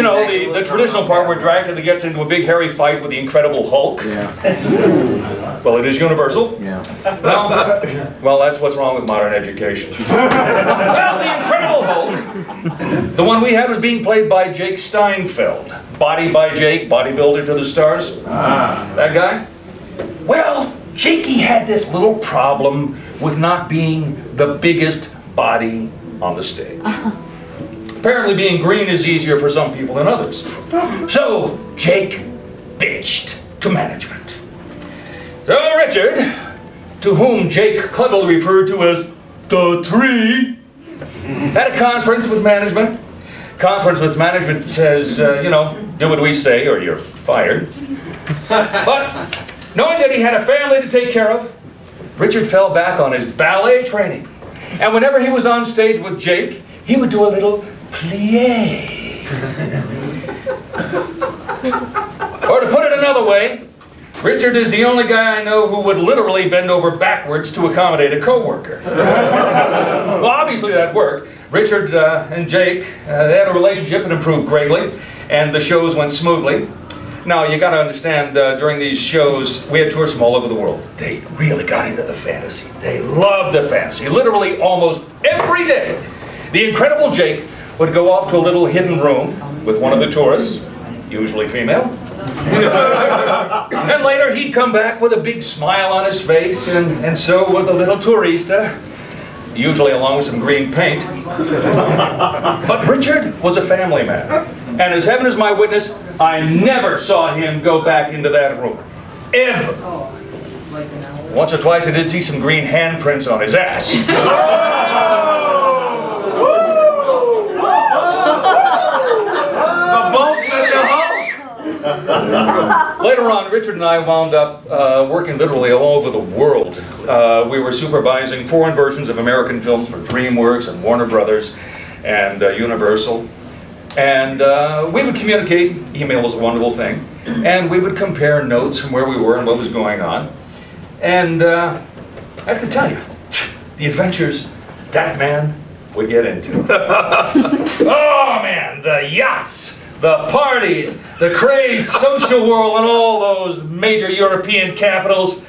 the traditional part where Dracula gets into a big hairy fight with the Incredible Hulk. Yeah. Well, it is Universal. Yeah. Well, that's what's wrong with modern education. Well, the Incredible Hulk, the one we had was being played by Jake Steinfeld. Body by Jake, bodybuilder to the stars. That guy? Well, Jakey had this little problem with not being the biggest body on the stage. Apparently being green is easier for some people than others. So Jake bitched to management. So Richard, to whom Jake cleverly referred to as the Three, had a conference with management. Conference with management says, do what we say or you're fired. But knowing that he had a family to take care of, Richard fell back on his ballet training. And whenever he was on stage with Jake, he would do a little plie. Or to put it another way, Richard is the only guy I know who would literally bend over backwards to accommodate a coworker. Well, obviously that worked. Richard and Jake, they had a relationship that improved greatly, and the shows went smoothly. Now, you got to understand, during these shows, we had tours from all over the world. They really got into the fantasy. They loved the fantasy. Literally almost every day, the incredible Jake would go off to a little hidden room with one of the tourists, usually female. And later he'd come back with a big smile on his face, and so would the little tourista, usually along with some green paint. But Richard was a family man. And as heaven is my witness, I never saw him go back into that room. Ever. Once or twice I did see some green handprints on his ass. Later on, Richard and I wound up working literally all over the world. We were supervising foreign versions of American films for DreamWorks and Warner Brothers and Universal. And we would communicate. Email was a wonderful thing. And we would compare notes from where we were and what was going on. And I have to tell you, the adventures that man would get into. Oh man, the yachts, the parties, the crazed social world in all those major European capitals,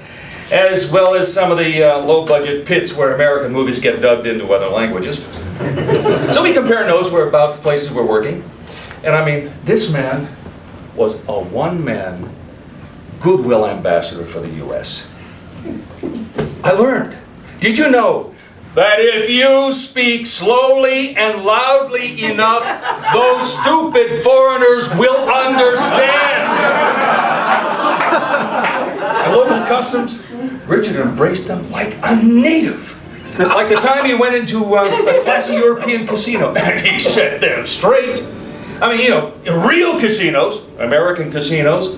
as well as some of the low-budget pits where American movies get dubbed into other languages. So we compare notes about the places we're working. And I mean, this man was a one-man goodwill ambassador for the U.S. I learned. Did you know that if you speak slowly and loudly enough, those stupid foreigners will understand? And local customs, Richard embraced them like a native. Like the time he went into a classy European casino and he set them straight. I mean, you know, in real casinos, American casinos,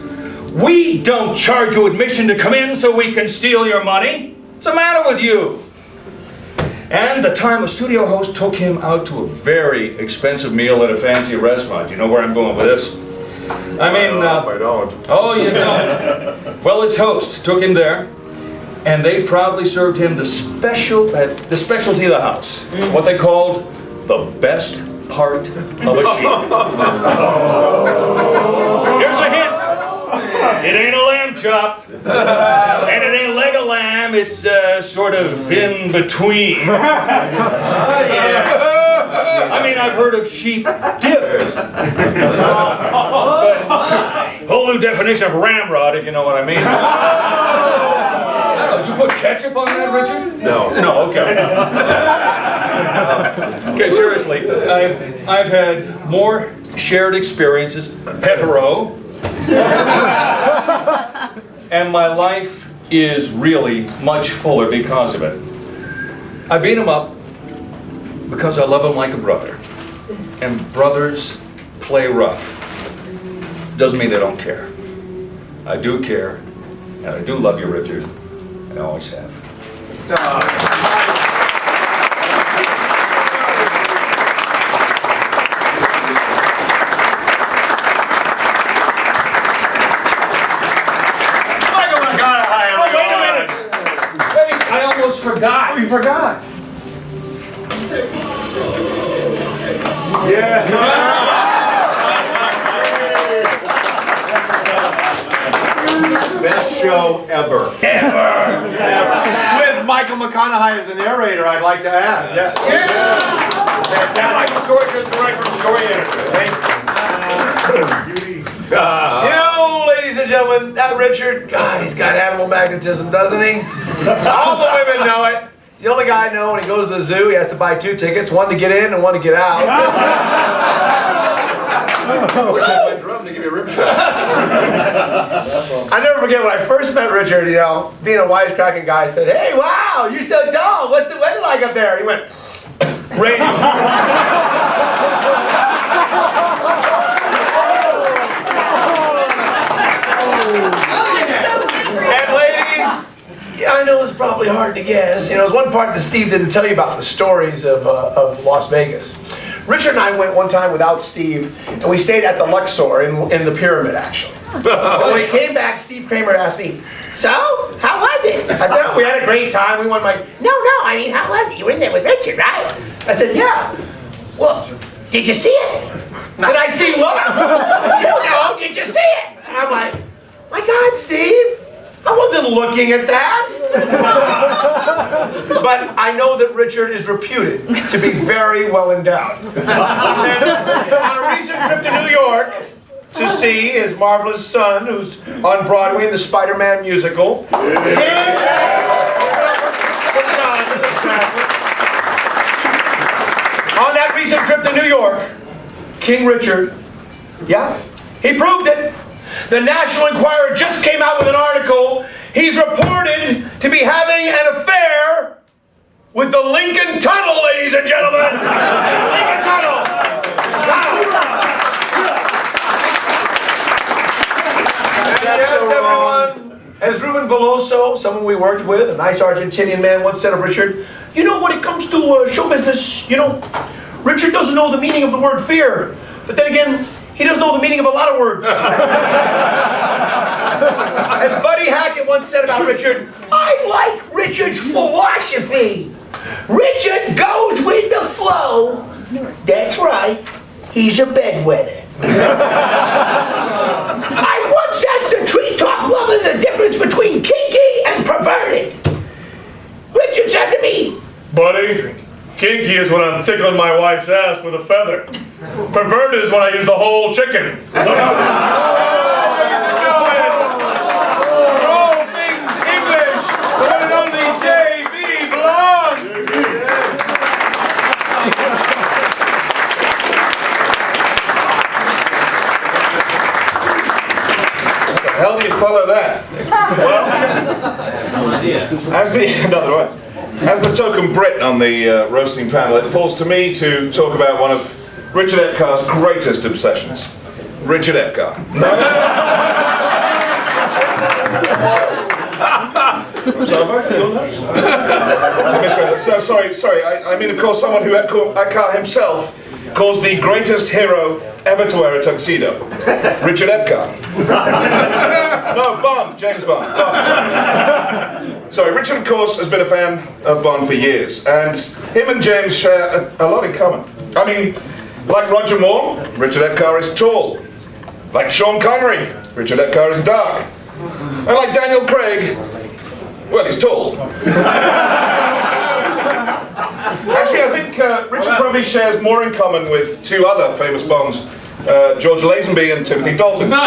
we don't charge you admission to come in so we can steal your money. What's the matter with you? And the time a studio host took him out to a very expensive meal at a fancy restaurant. You know where I'm going with this? I mean, I don't. Oh, you don't? Well, his host took him there, and they proudly served him the specialty of the house, what they called the best part of a sheep. Here's a hint. It ain't a lamb chop, and it ain't leg of lamb. It's sort of in between. Yeah. I mean, I've heard of sheep dip, but whole new definition of ramrod, if you know what I mean. Did you put ketchup on that, Richard? No. No, okay. Okay, seriously, I've had more shared experiences, hetero, and my life is really much fuller because of it. I beat him up because I love him like a brother. And brothers play rough. Doesn't mean they don't care. I do care, and I do love you, Richard. I always have. Forgot. Oh, you forgot. Yeah. Best show ever. Ever. With Michael McConaughey as the narrator, I'd like to add. Yeah. Fantastic. Michael Short, just director, story editor. You know, ladies and gentlemen, that Richard, God, he's got animal magnetism, doesn't he? All the women know it. He's the only guy I know when he goes to the zoo, he has to buy 2 tickets, one to get in and one to get out. I wish I had my drum to give you a rib shot. I never forget when I first met Richard, you know, being a wisecracking guy, I said, "Hey, wow, you're so tall. What's the weather like up there?" He went, "Rainy." And ladies, yeah, I know it's probably hard to guess. You know, there's one part that Steve didn't tell you about the stories of Las Vegas. Richard and I went one time without Steve, and we stayed at the Luxor in the pyramid, actually. When we came back, Steve Kramer asked me, "So, how was it?" I said, "Oh, we had a great time. We won my..." "No, I mean, how was it? You were in there with Richard, right?" I said, "Yeah." "Well, did you see it?" "Did I see what?" "You know, did you see it?" And I'm like, "My God, Steve, I wasn't looking at that." But I know that Richard is reputed to be very well endowed. And on a recent trip to New York to see his marvelous son, who's on Broadway in the Spider-Man musical. On that recent trip to New York, King Richard, yeah, he proved it. The National Enquirer just came out with an article. He's reported to be having an affair with the Lincoln Tunnel, ladies and gentlemen. Lincoln Tunnel. And yes, everyone, as Ruben Veloso, someone we worked with, a nice Argentinian man, once said of Richard, "You know, when it comes to show business, you know, Richard doesn't know the meaning of the word fear. But then again, he doesn't know the meaning of a lot of words." As Buddy Hackett once said about Richard, "I like Richard's philosophy. Richard goes with the flow. That's right, he's a bedwetter." I once asked a treetop lover the difference between kinky and perverted. Richard said to me, Buddy, kinky is when I'm tickling my wife's ass with a feather. Perverted is when I use the whole chicken. all things English, the one and only J.B. Blanc. How do you follow that? Well, as the token Brit on the roasting panel, it falls to me to talk about one of Richard Epcar's greatest obsessions. Richard Epcar. Sorry. I mean, of course, someone who Epcar himself calls the greatest hero ever to wear a tuxedo. Richard Epcar. No, Bond. James Bond. Sorry, Richard, of course, has been a fan of Bond for years, and him and James share a lot in common. I mean, like Roger Moore, Richard Epcar is tall. Like Sean Connery, Richard Epcar is dark. And like Daniel Craig, well, he's tall. Actually, I think Richard probably shares more in common with two other famous Bonds, George Lazenby and Timothy Dalton. Maybe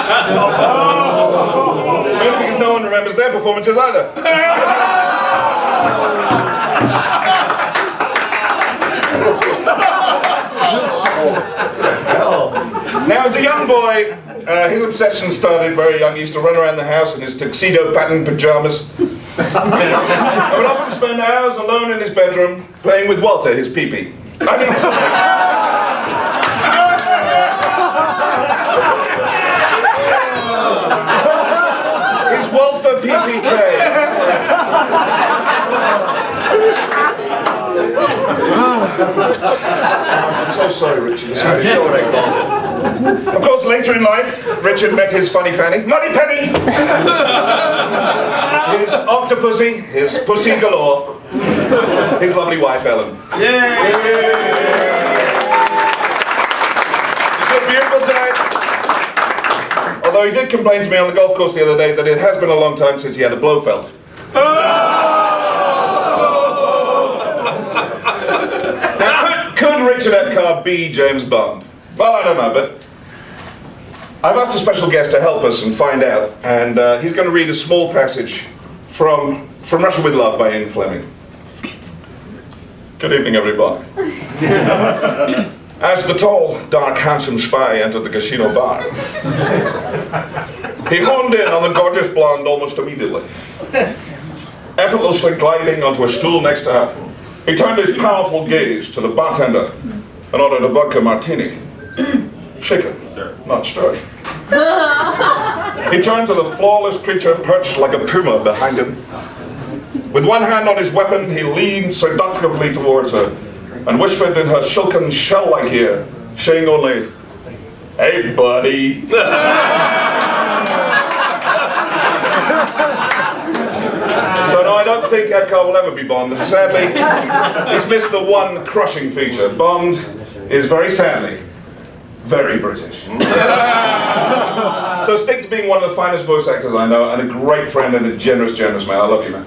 because no one remembers their performances either. Now, as a young boy, his obsession started very young. He used to run around the house in his tuxedo-patterned pajamas. I would often spend hours alone in his bedroom playing with Walter, his pee-pee. I mean, his Walther PPK. I'm so sorry, Richard. You know what I called it. Of course, later in life, Richard met his funny fanny, Money Penny, his octopussy, his pussy galore, his lovely wife, Ellen. Yay! It's a beautiful tonight. Although he did complain to me on the golf course the other day that it has been a long time since he had a Blofeld. Now, could Richard Epcar be James Bond? Well, I don't know, but I've asked a special guest to help us and find out, and he's going to read a small passage from Russia with Love by Ian Fleming. Good evening, everybody. As the tall, dark, handsome spy entered the casino bar, he honed in on the gorgeous blonde almost immediately. Effortlessly gliding onto a stool next to her, he turned his powerful gaze to the bartender and ordered a vodka martini. Shaken, not stirred. He turned to the flawless creature perched like a puma behind him. With one hand on his weapon, he leaned seductively towards her and whispered in her silken shell-like ear, saying only, "Hey, buddy." So no, I don't think Epcar will ever be Bond, and sadly, he's missed the one crushing feature. Bond is very sadly very British. So stick to being one of the finest voice actors I know, and a great friend and a generous, generous man. I love you, man.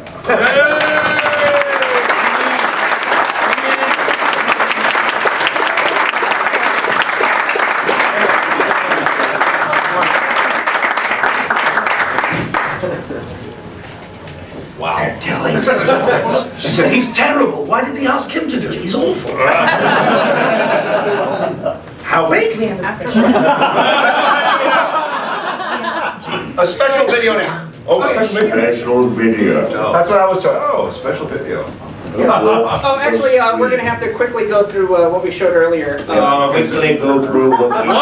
Wow. They're telling stories. She said, he's terrible. Why did they ask him to do it? He's awful. How big? A special video now. Oh, special video? Special video. That's what I was told. Oh, special video. Oh, actually, we're going to have to quickly go through what we showed earlier. Quickly go through what we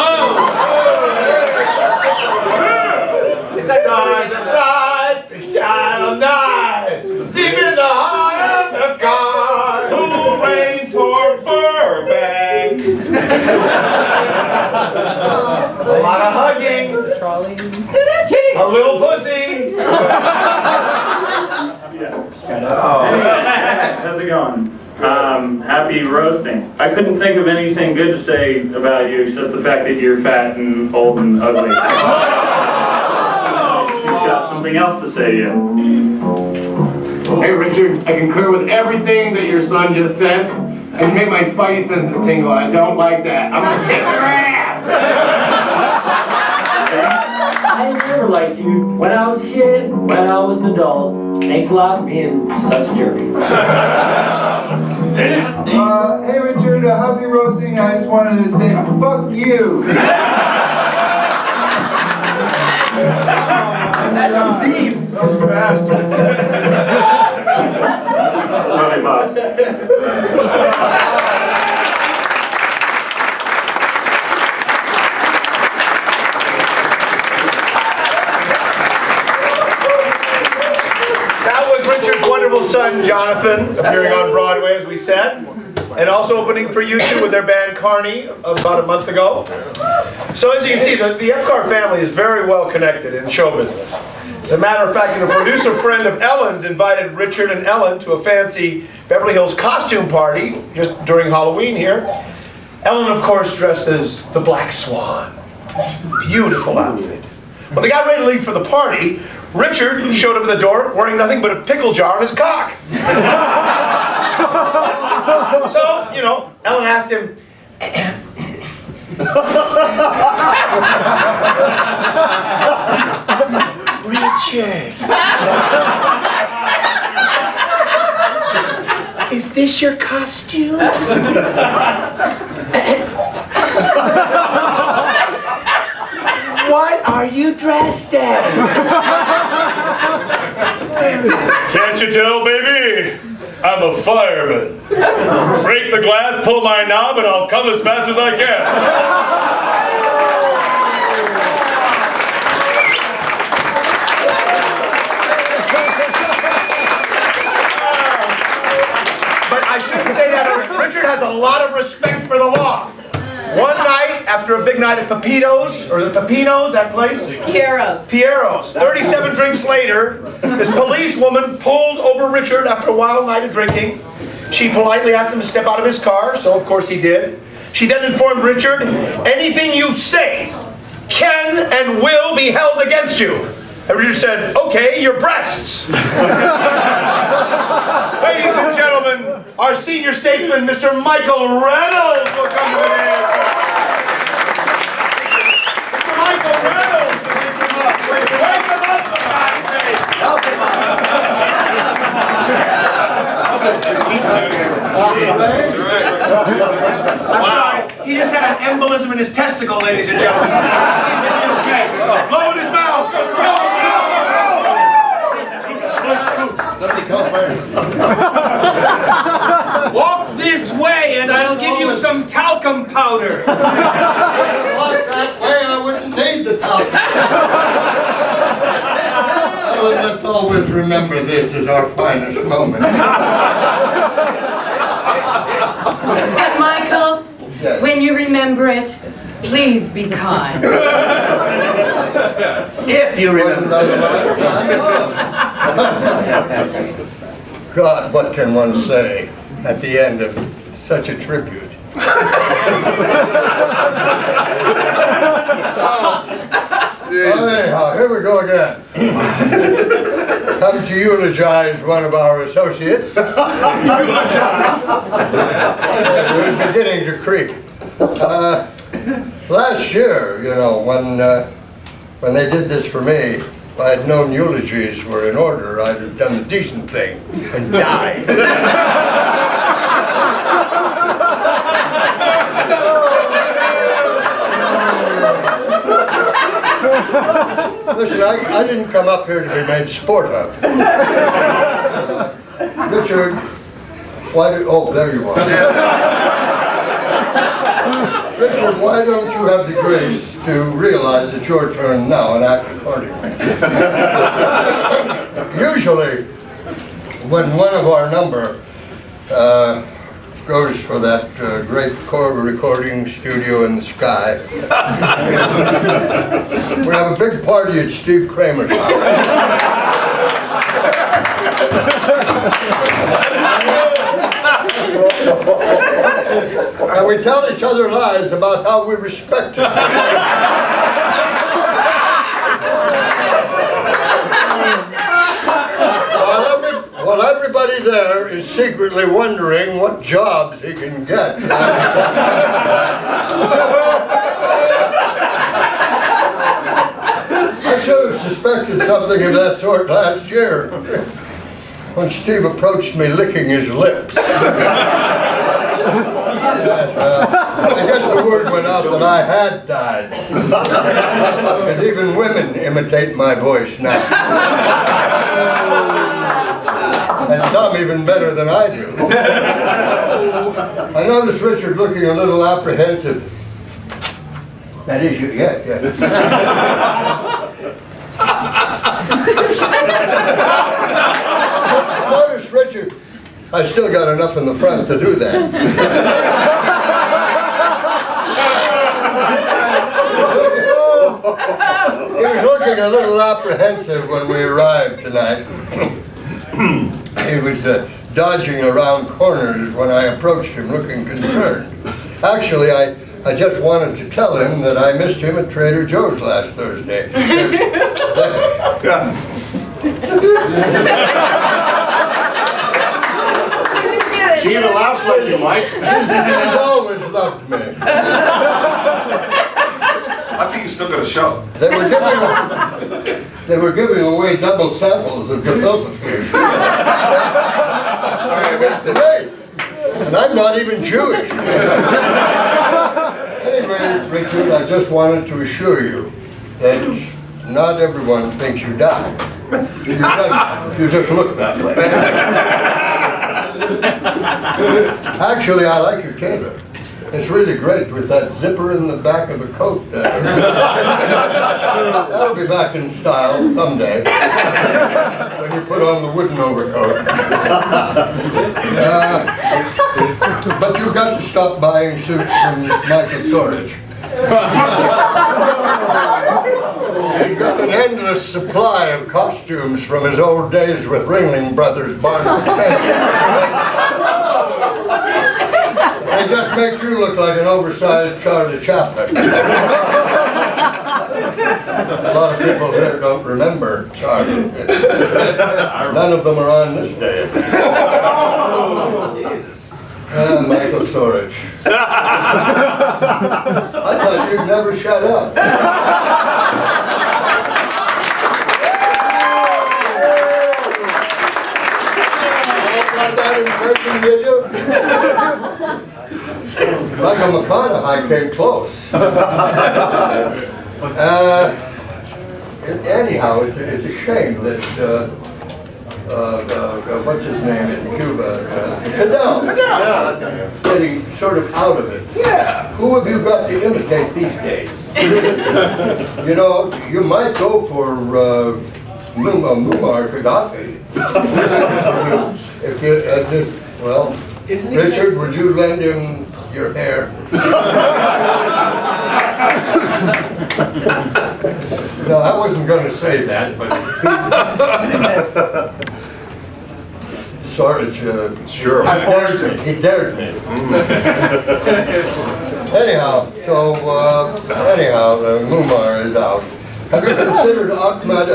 It's a stars of night, they shine on night, deep in the heart of God. Who rain for Burbank? A lot of hugging, a little pussy. How's it going? Happy roasting. I couldn't think of anything good to say about you except the fact that you're fat and old and ugly. You've got something else to say to you. Hey Richard, I concur with everything that your son just said, and you make my spidey senses tingle, and I don't like that. I'm gonna kick your ass! I never liked you when I was a kid, when I was an adult. Thanks a lot for being such a jerk. Hey Richard, happy roasting. I just wanted to say, fuck you. That's a theme. Those bastards. Probably boss. That was Richard's wonderful son, Jonathan, appearing on Broadway, as we said, and also opening for U2 with their band Carney about a month ago. So as you can see, the Epcar family is very well connected in show business. As a matter of fact, a producer friend of Ellen's invited Richard and Ellen to a fancy Beverly Hills costume party just during Halloween here. Ellen, of course, dressed as the Black Swan. Beautiful outfit. When they got ready to leave for the party, Richard showed up at the door wearing nothing but a pickle jar on his cock. So, you know, Ellen asked him, Richard, is this your costume? What are you dressed as? Can't you tell, baby? I'm a fireman. Break the glass, pull my knob, and I'll come as fast as I can. But I shouldn't say that. Richard has a lot of respect for the law. One night, after a big night at Pepito's, or the Pepinos, that place? Piero's. 37 drinks later, this policewoman pulled over Richard after a wild night of drinking. She politely asked him to step out of his car, so of course he did. She then informed Richard, anything you say can and will be held against you. And Richard said, okay, your breasts. Ladies and gentlemen, our senior statesman, Mr. Michael Reynolds, will come to the dance. Mr. Michael Reynolds, wake him up, for God's sake. Help him I'm sorry, he just had an embolism in his testicle, ladies and gentlemen. Okay, blow in his mouth. Somebody call fire. Walk this way and I'll give you some talcum powder. If I walked that way, I wouldn't need the talcum. So let's always remember this is our finest moment. And Michael, when you remember it, please be kind. If you remember. God, what can one say at the end of such a tribute? Anyhow, here we go again. Come to eulogize one of our associates. We're beginning to creep. Last year, you know, when they did this for me, if I had known eulogies were in order, I'd have done the decent thing and died. Listen, I didn't come up here to be made sport of. Richard, oh, there you are. Richard, why don't you have the grace to realize it's your turn now and act accordingly? Usually, when one of our number goes for that great recording studio in the sky, we have a big party at Steve Kramer's house. And we tell each other lies about how we respect it. While everybody there is secretly wondering what jobs he can get. I should have suspected something of that sort last year, when Steve approached me licking his lips. I guess the word went out that I had died. Because even women imitate my voice now. And some even better than I do. I noticed Richard looking a little apprehensive. That is you, yes. Notice, Richard, I still got enough in the front to do that. He was looking a little apprehensive when we arrived tonight. He was dodging around corners when I approached him looking concerned. Actually, I just wanted to tell him that I missed him at Trader Joe's last Thursday. She even laughs like you, Mike. He's always loved me. I think he's still got a show. They were giving away double samples of gefilte fish. Sorry, I missed it. Hey, and I'm not even Jewish. Anyway, Richard, I just wanted to assure you that not everyone thinks you died. You just look that way. Actually, I like your tailor. It's really great with that zipper in the back of the coat there. That'll be back in style someday, when you put on the wooden overcoat. But you've got to stop buying suits from Michael Sorich. He's got an endless supply of costumes from his old days with Ringling Brothers Barnum. They just make you look like an oversized Charlie Chaplin. A lot of people here don't remember Charlie. None of them are on this day. Michael Sorich. I thought you'd never shut up. Got that impression, did you? Michael McConaughey came close. Anyhow, it's a shame that what's his name in Cuba? Fidel. Getting sort of out of it. Yeah. Who have you got to imitate these days? You know, you might go for Muammar Gaddafi. If you just, well, Richard, would you lend him your hair? No, I wasn't going to say that, but sort of. Sure. I forced him. He dared me. Anyhow, the Mumar is out. Have you considered Ahmad?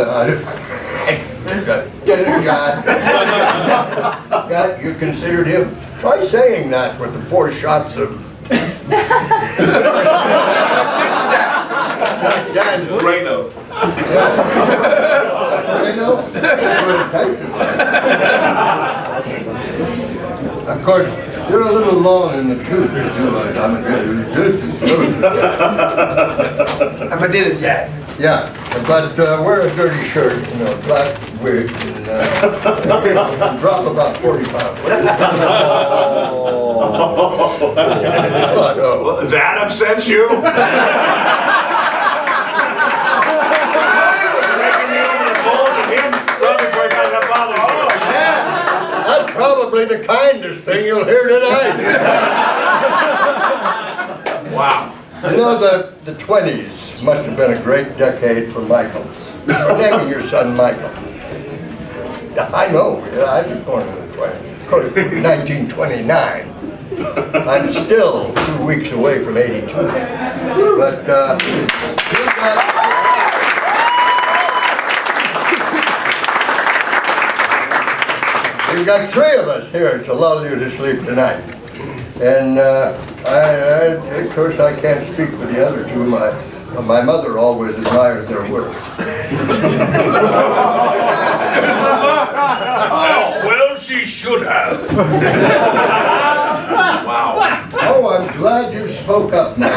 God, you considered him? Try saying that with the 4 shots of. Drano. Of course, you're a little long in the tooth. I'm a did it, Dad. Yeah, but wear a dirty shirt and a black wig and drop about 40 pounds. Well, that upsets you? That's probably the kindest thing you'll hear tonight. Wow. You know, the 20s must have been a great decade for Michaels. You're naming your son Michael. Yeah, I know. Yeah, I was born in the 20s. Of course, 1929. I'm still 2 weeks away from 82. But we've got 3 of us here to lull you to sleep tonight. And of course, I can't speak for the other 2. My mother always admired their work. Well, she should have. Wow. Oh, I'm glad you spoke up now.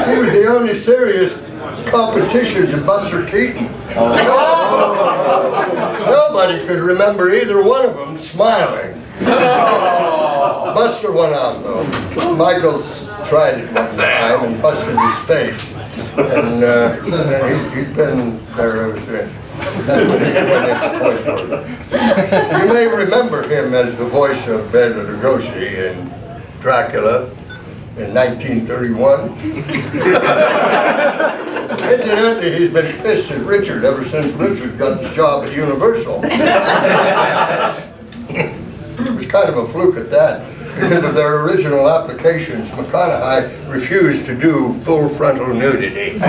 He was the only serious competition to Buster Keaton. Nobody could remember either one of them smiling. Buster went out though. Michael's tried it one time and busted his face. And he's been there ever since. That's when he went into voiceover. You may remember him as the voice of Bela Lugosi in Dracula in 1931. Incidentally, he's been pissed at Richard ever since Richard got the job at Universal. It was kind of a fluke at that. Because of their original applications, McConaughey refused to do full frontal nudity.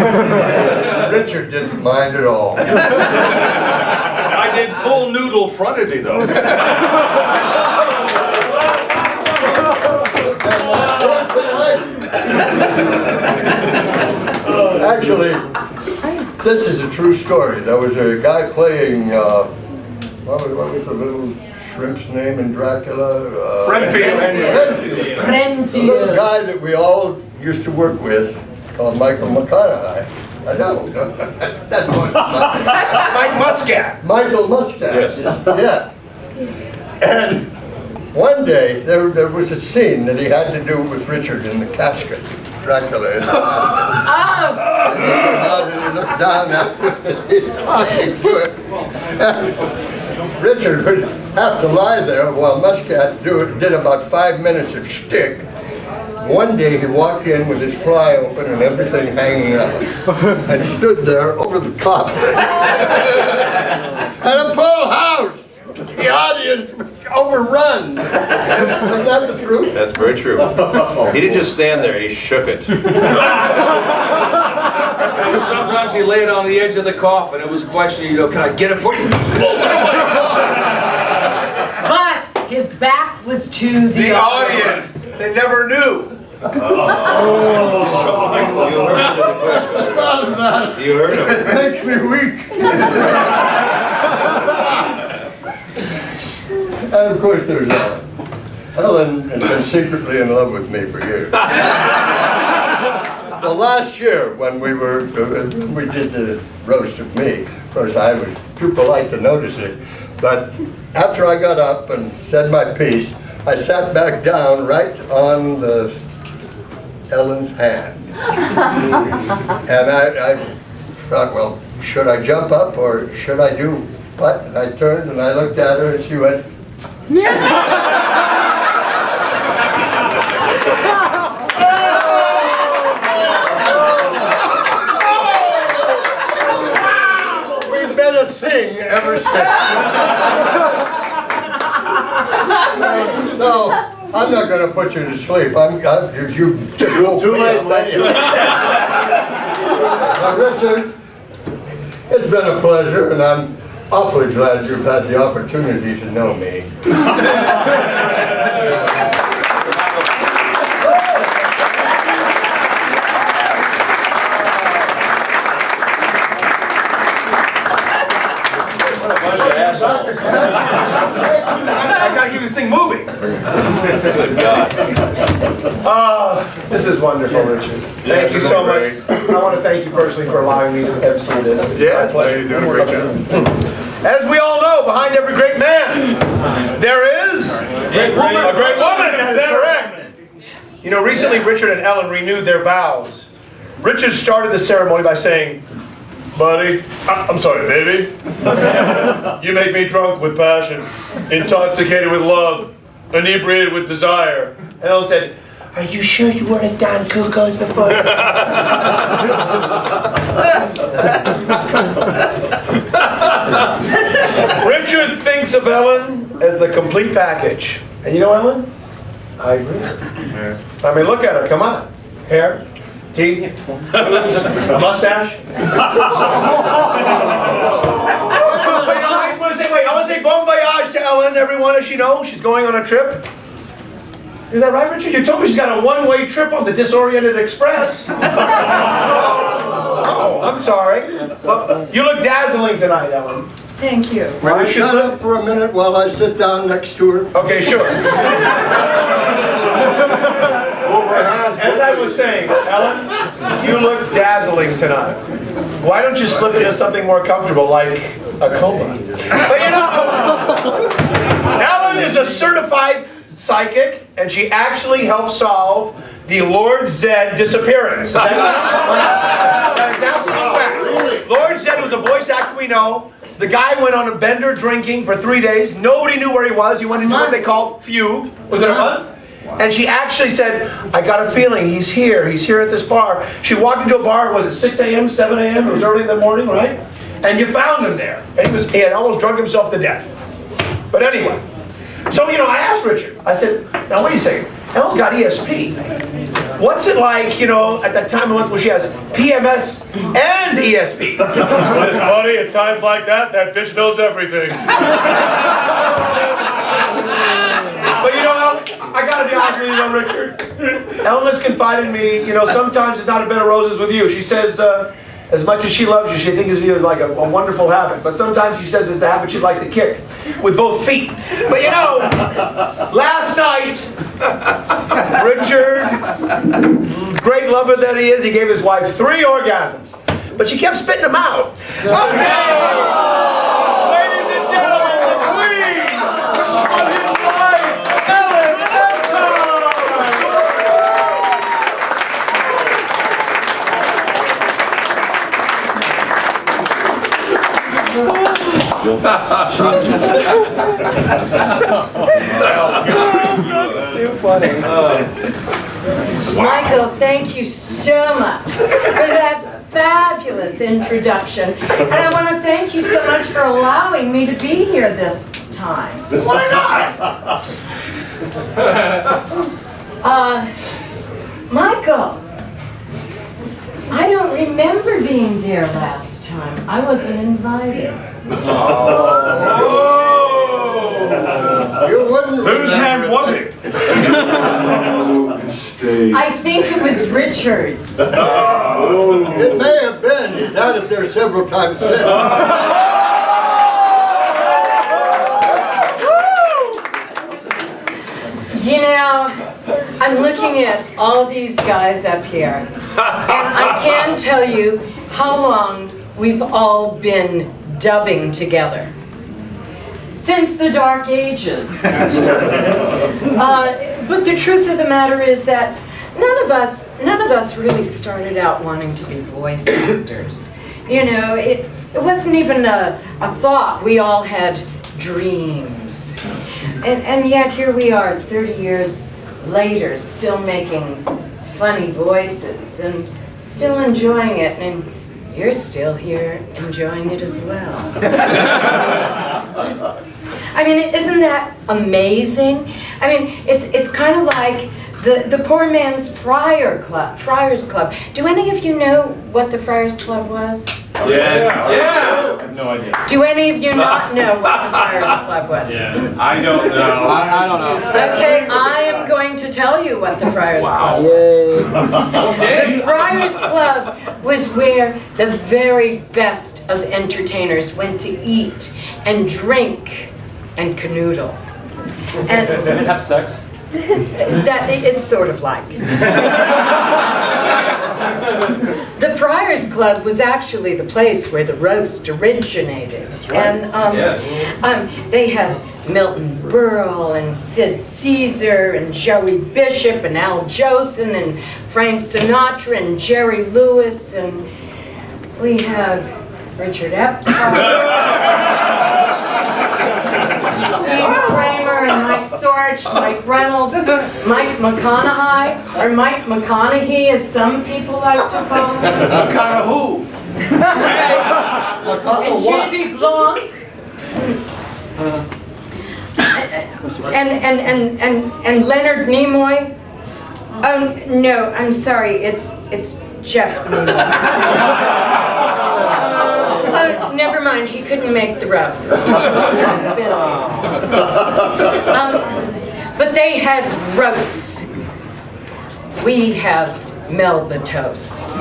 Richard didn't mind at all. I did full noodle frontity though. Actually, this is a true story. There was a guy playing, what was the little shrimp's name in Dracula? Renfield. A little guy that we all used to work with called Michael McConaughey. I know. That's what Mike Muscat. Michael Muscat. Yes. Yeah. And one day there was a scene that he had to do with Richard in the casket. Dracula in the casket. And he came out and he looked down at him and he's talking to him. Richard would have to lie there while Muscat did about 5 minutes of shtick. One day he walked in with his fly open and everything hanging out and stood there over the coffin. And a full house! The audience was overrun. Isn't that the truth? That's very true. He didn't just stand there, he shook it. Sometimes he laid on the edge of the coffin. It was a question, can I get it for you? But his back was to the audience. They never knew. You heard him. It makes me weak. And of course there's Helen has been secretly in love with me for years. Well, last year when we did the roast of me, of course I was too polite to notice it, but after I got up and said my piece, I sat back down right on Ellen's hand. And I thought, well, should I jump up or should I do what? And I turned and I looked at her and she went, We've been a thing ever since. No, I'm not going to put you to sleep. You just woke me up. Now, Richard, it's been a pleasure, and I'm awfully glad you've had the opportunity to know me. I gotta keep this thing moving. Good God. This is wonderful, Richard. Thank you so much. I want to thank you personally for allowing me to MC this. Yeah, you're doing a great job. As we all know, behind every great man, there is a great woman. That is correct. You know, recently Richard and Ellen renewed their vows. Richard started the ceremony by saying, "Buddy, I'm sorry, baby. You make me drunk with passion, intoxicated with love, inebriated with desire." And Ellen said, "Are you sure you weren't Don Cuckoos before?" Richard thinks of Ellen as the complete package. And you know, Ellen? I agree. I mean, look at her. Come on. Hair, teeth, a mustache. I want to say bon voyage to Ellen, everyone, as you know. She's going on a trip. Is that right, Richard? You told me she's got a one-way trip on the Disoriented Express. Oh, I'm sorry. Well, you look dazzling tonight, Ellen. Thank you. Will you shut up for a minute while I sit down next to her? Okay, sure. As I was saying, Ellen, you look dazzling tonight. Why don't you slip into something more comfortable, like a coma? But you know, Ellen is a certified psychic, and she actually helped solve the Lord Zed disappearance. That is absolute fact. Lord Zed was a voice actor we know. The guy went on a bender drinking for 3 days. Nobody knew where he was. He went into what they call fugue. Was it a month? And she actually said, "I got a feeling he's here. He's here at this bar." She walked into a bar, was it 6 a.m., 7 a.m.? It was early in the morning, right? And you found him there. And he had almost drunk himself to death. But anyway, so, you know, I asked Richard, I said, "Now, wait a second. Ellen's got ESP. What's it like, you know, at that time of the month where she has PMS and ESP?" He says, "Buddy, at times like that bitch knows everything." But you know, I gotta be honest with you though, Richard. Ellen has confided in me, you know, sometimes it's not a bed of roses with you. She says, as much as she loves you, she thinks of you as like a wonderful habit. But sometimes she says it's a habit she'd like to kick with both feet. But you know, last night, Richard, great lover that he is, he gave his wife 3 orgasms. But she kept spitting them out. Okay! Ladies and gentlemen, the queen of his life, Ellen Epcar! Too funny. Michael, thank you so much for that fabulous introduction. And I want to thank you so much for allowing me to be here this time. Why not? Michael, I don't remember being there last time. I wasn't invited. You wouldn't. Whose hand was it? I think it was Richard's. It may have been. He's had it there several times since. You know, I'm looking at all these guys up here, and I can tell you how long we've all been dubbing together. Since the Dark Ages. But the truth of the matter is that none of us really started out wanting to be voice actors. You know, it wasn't even a thought. We all had dreams. And yet here we are 30 years later, still making funny voices and still enjoying it, and you're still here enjoying it as well. I mean, isn't that amazing? I mean, it's kind of like the poor man's Friars Club. Do any of you know what the Friars Club was? Yes. Yeah. I have no idea. Do any of you not know what the Friars Club was? Yeah. I don't know. I don't know. Okay, I am going to tell you what the Friars Club was. The Friars Club was where the very best of entertainers went to eat and drink and canoodle. And Did it have sex? that it's sort of like. The Friars Club was actually the place where the roast originated. That's right. And they had Milton Berle and Sid Caesar and Joey Bishop and Al Jolson and Frank Sinatra and Jerry Lewis, and we have Richard Epcar. Steve Kramer and Mike Sorge, Mike Reynolds, Mike McConaughey, or Mike McConaughey as some people like to call him. McConaughey. And J.B. Blanc. And Leonard Nimoy. Oh no, I'm sorry, it's Jeff Nimoy. Oh, never mind, he couldn't make the roast. He was busy. But they had roasts. We have Melba toasts.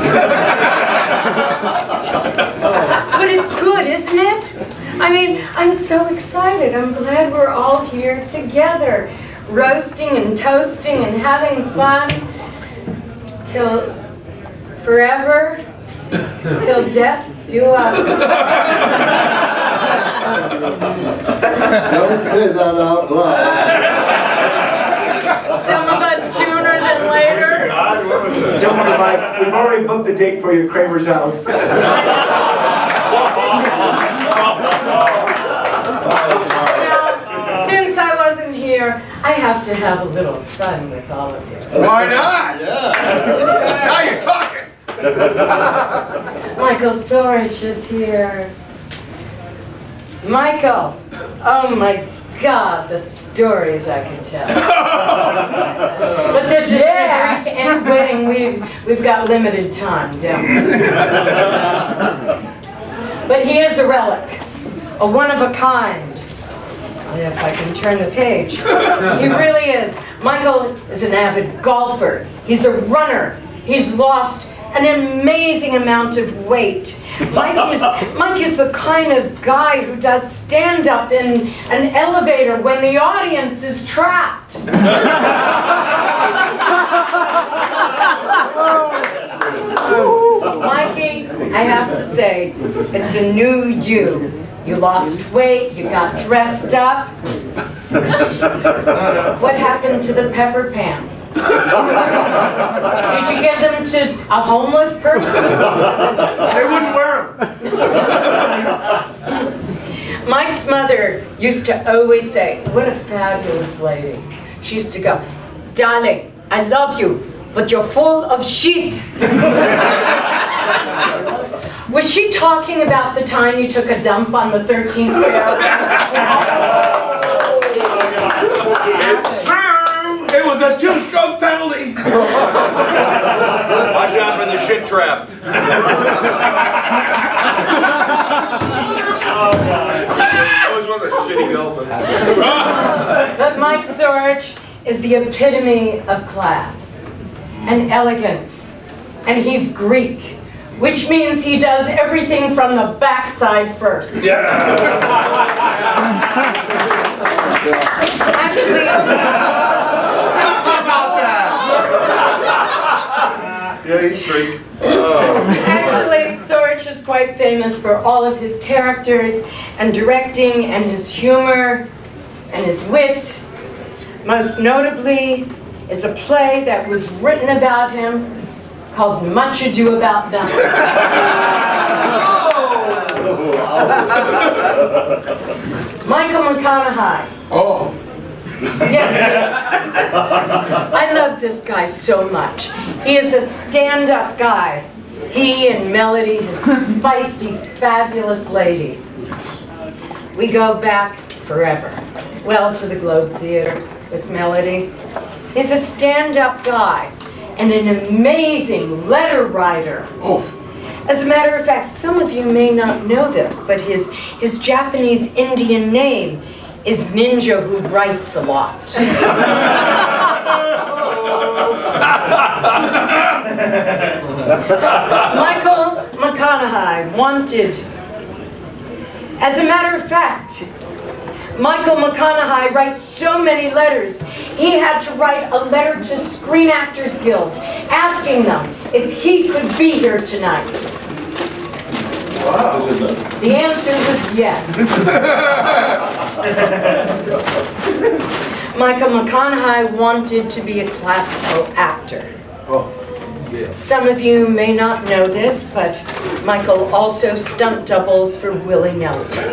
But it's good, isn't it? I mean, I'm so excited. I'm glad we're all here together, roasting and toasting and having fun till forever, till death do us. Don't say that out loud. Some of us sooner than later. Don't worry, Mike. We've already booked the date for you at Kramer's house. Now, since I wasn't here, I have to have a little fun with all of you. Why not? Now you're talking. Michael Sorge is here. Michael, oh my God, the stories I can tell. But this is the Greek and wedding. We've got limited time, don't we? But he is a relic, a one of a kind. If I can turn the page. He really is. Michael is an avid golfer. He's a runner. He's lost an amazing amount of weight. Mike is the kind of guy who does stand-up in an elevator when the audience is trapped. Mikey, I have to say, it's a new you. You lost weight, you got dressed up. What happened to the pepper pants? Did you give them to a homeless person? They wouldn't wear them. Mike's mother used to always say, what a fabulous lady. She used to go, darling, I love you, but you're full of shit. Was she talking about the time you took a dump on the 13th barrel? It's true. It was a 2-stroke penalty. Watch out for the shit trap. Always was a shitty golfer. But Mike Sorge is the epitome of class and elegance, and he's Greek, which means he does everything from the backside first. Yeah. Actually, about that? Yeah, he's Greek. Oh. Actually, Sorge is quite famous for all of his characters and directing and his humor and his wit. Most notably is a play that was written about him called Much Ado About Nothing. Michael McConaughey. Oh. Yes. I love this guy so much. He is a stand-up guy. He and Melody, his feisty, fabulous lady. We go back forever. Well, to the Globe Theater with Melody. He's a stand-up guy and an amazing letter writer. As a matter of fact, some of you may not know this, but his Japanese Indian name is Ninja Who Writes a Lot. Michael McConaughey wanted, as a matter of fact, Michael McConaughey writes so many letters, he had to write a letter to Screen Actors Guild asking them if he could be here tonight. Wow. The answer was yes. Michael McConaughey wanted to be a classical actor. Some of you may not know this, but Michael also stunt doubles for Willie Nelson.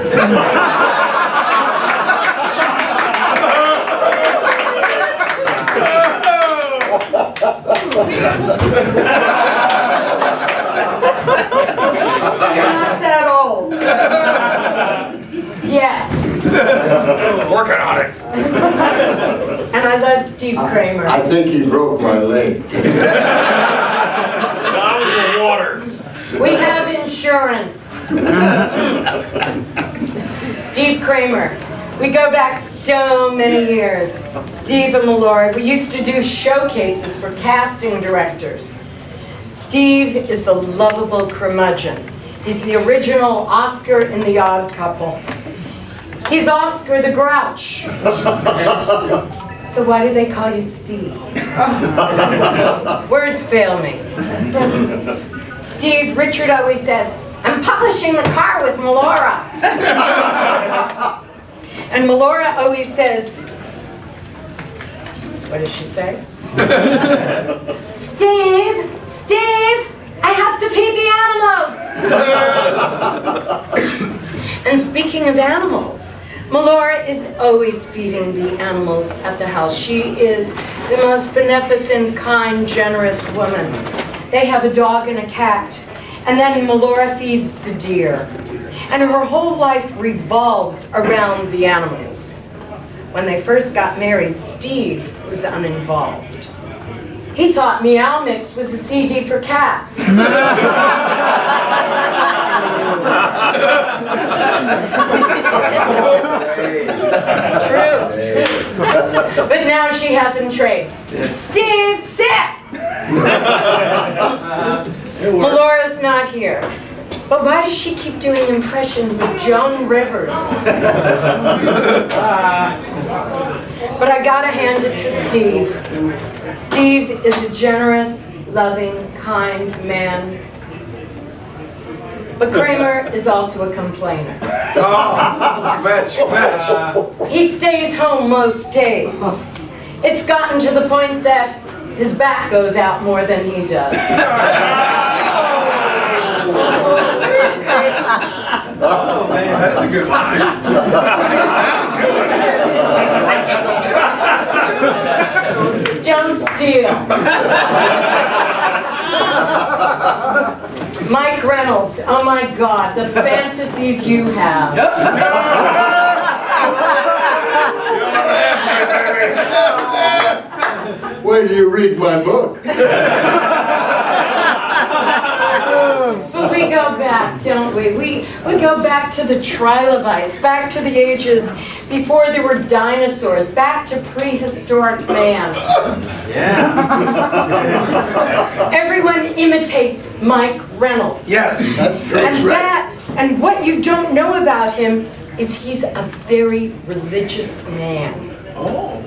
You're not that old. Yet. Working on it. And I love Steve Kramer. I think he broke my leg. I was in water. We have insurance. Steve Kramer. We go back so many years. Steve and Melora, we used to do showcases for casting directors. Steve is the lovable curmudgeon. He's the original Oscar in The Odd Couple. He's Oscar the Grouch. So why do they call you Steve? Words fail me. Steve, Richard always says, I'm polishing the car with Melora. And Melora always says, what does she say? Steve, I have to feed the animals. And speaking of animals, Melora is always feeding the animals at the house. She is the most beneficent, kind, generous woman. They have a dog and a cat, and then Melora feeds the deer. And her whole life revolves around the animals. When they first got married, Steve was uninvolved. He thought Meow Mix was a CD for cats. True. But now she has him trained. Steve, sit! Melora's not here. But why does she keep doing impressions of Joan Rivers? But I gotta hand it to Steve. Steve is a generous, loving, kind man. But Kramer is also a complainer. He stays home most days. It's gotten to the point that his back goes out more than he does. Oh man, that's a good one. Don't steal. Mike Reynolds, oh my God, the fantasies you have. Wait till you read my book. But we go back, don't we? We go back to the trilobites, back to the ages before there were dinosaurs, back to prehistoric man. Yeah. Everyone imitates Mike Reynolds. Yes, that's true. And what you don't know about him is he's a very religious man. Oh.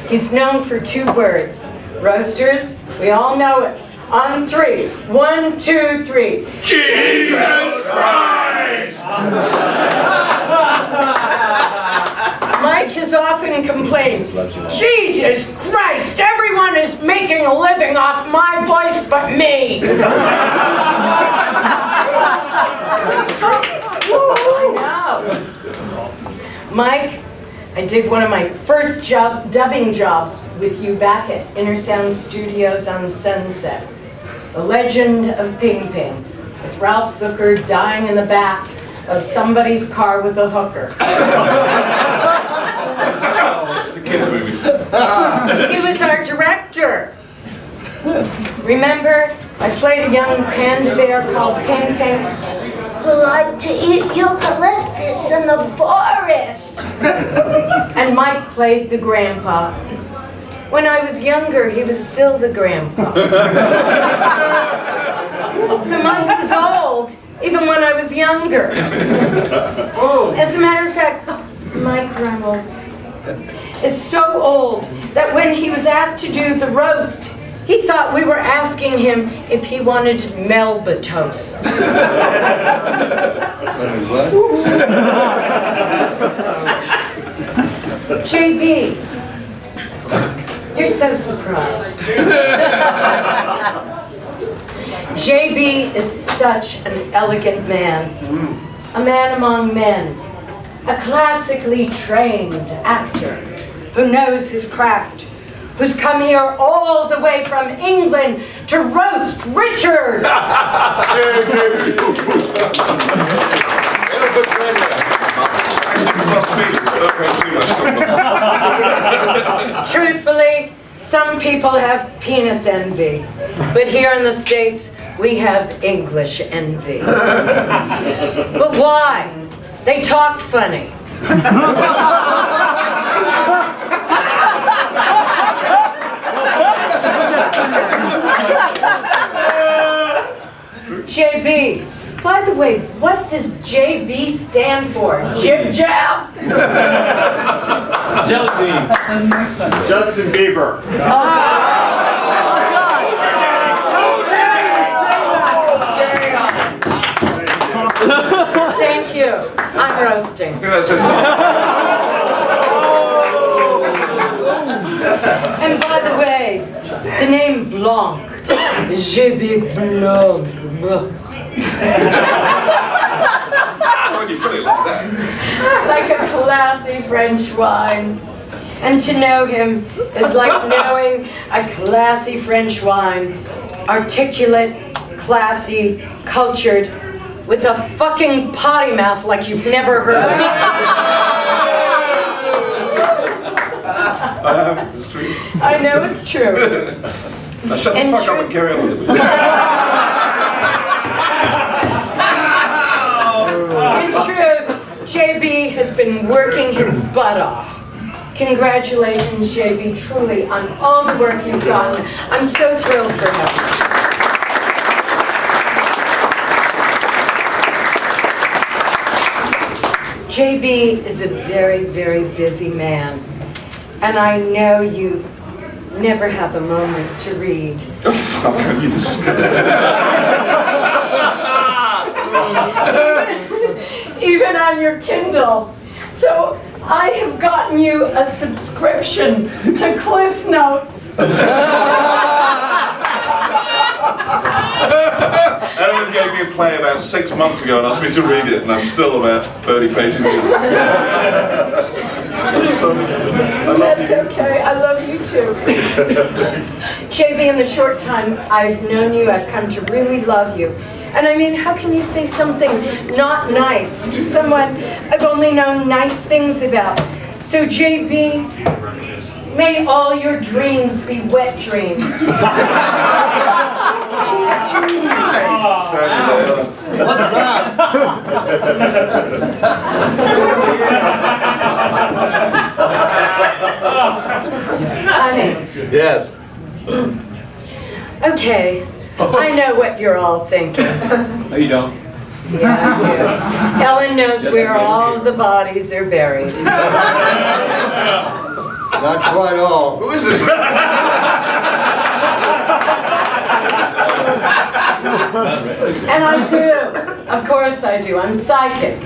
He's known for 2 words. Roasters, we all know it. On 3. 1, 2, 3. Jesus Christ! Mike has often complained, Jesus Christ, everyone is making a living off my voice but me. I know. Mike I did one of my first dubbing jobs with you back at Intersound Studios on Sunset. The Legend of Ping Ping, with Ralph Zucker dying in the back of somebody's car with a hooker. The kids movie. He was our director. Remember, I played a young panda bear called Ping Ping, who liked to eat eucalyptus in the forest. And Mike played the grandpa. When I was younger, he was still the grandpa. So Mike was old, even when I was younger. As a matter of fact, Mike Reynolds is so old that when he was asked to do the roast, he thought we were asking him if he wanted Melba toast. JB, you're so surprised. JB is such an elegant man, a man among men, a classically trained actor who knows his craft, who's come here all the way from England to roast Richard. Truthfully, some people have penis envy, but here in the States, we have English envy. But why? They talk funny. JB, by the way, what does JB stand for? Jib Jab? Jelly bean. Justin Bieber. Thank you. I'm roasting. And by the way, the name Blanc, JB Blanc. When you put it like that. Like a classy French wine. And to know him is like knowing a classy French wine. Articulate, classy, cultured, with a fucking potty mouth like you've never heard. It's true. I know it's true. Now shut the fuck up and carry on. In truth, JB has been working his butt off. Congratulations, JB, truly, on all the work you've done. I'm so thrilled for him. JB is a very, very busy man, and I know you never have a moment to read. Oh, fuck, I knew this was Even on your Kindle. So I have gotten you a subscription to Cliff Notes. Ellen gave me a play about 6 months ago and asked me to read it, and I'm still about 30 pages in. That's okay. I love you too. JB, in the short time I've known you, I've come to really love you. And I mean, how can you say something not nice to someone I've only known nice things about? So JB, may all your dreams be wet dreams. What's that? Honey. Yes. Okay, I know what you're all thinking. No, you don't. Yeah, I do. Ellen knows where all the bodies are buried. Not quite all. Who is this? And I do. Of course I do. I'm psychic.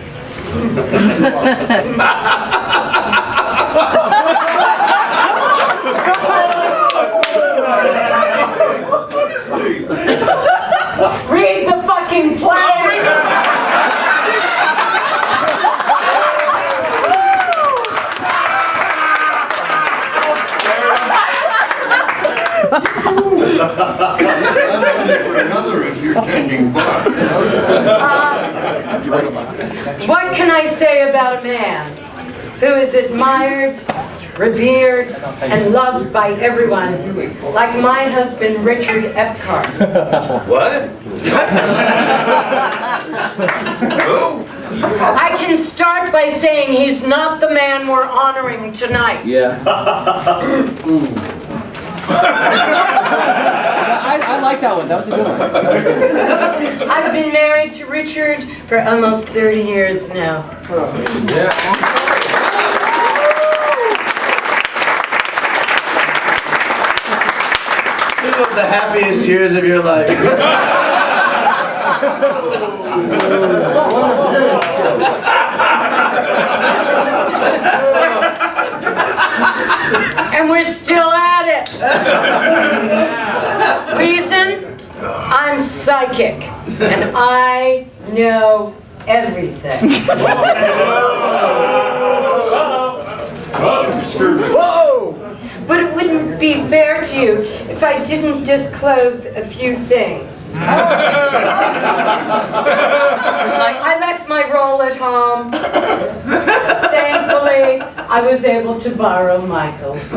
Read the fucking plan. For another if you're tending bar. What can I say about a man who is admired, revered, and loved by everyone, like my husband, Richard Epcar? What? I can start by saying he's not the man we're honoring tonight. Yeah. I like that one. That was a good one. I've been married to Richard for almost 30 years now. Yeah. Two of the happiest years of your life. And we're still at it. Reason? I'm psychic, and I know everything. Whoa! But it wouldn't be fair to you if I didn't disclose a few things. I left my roll at home. Thankfully, I was able to borrow Michael's.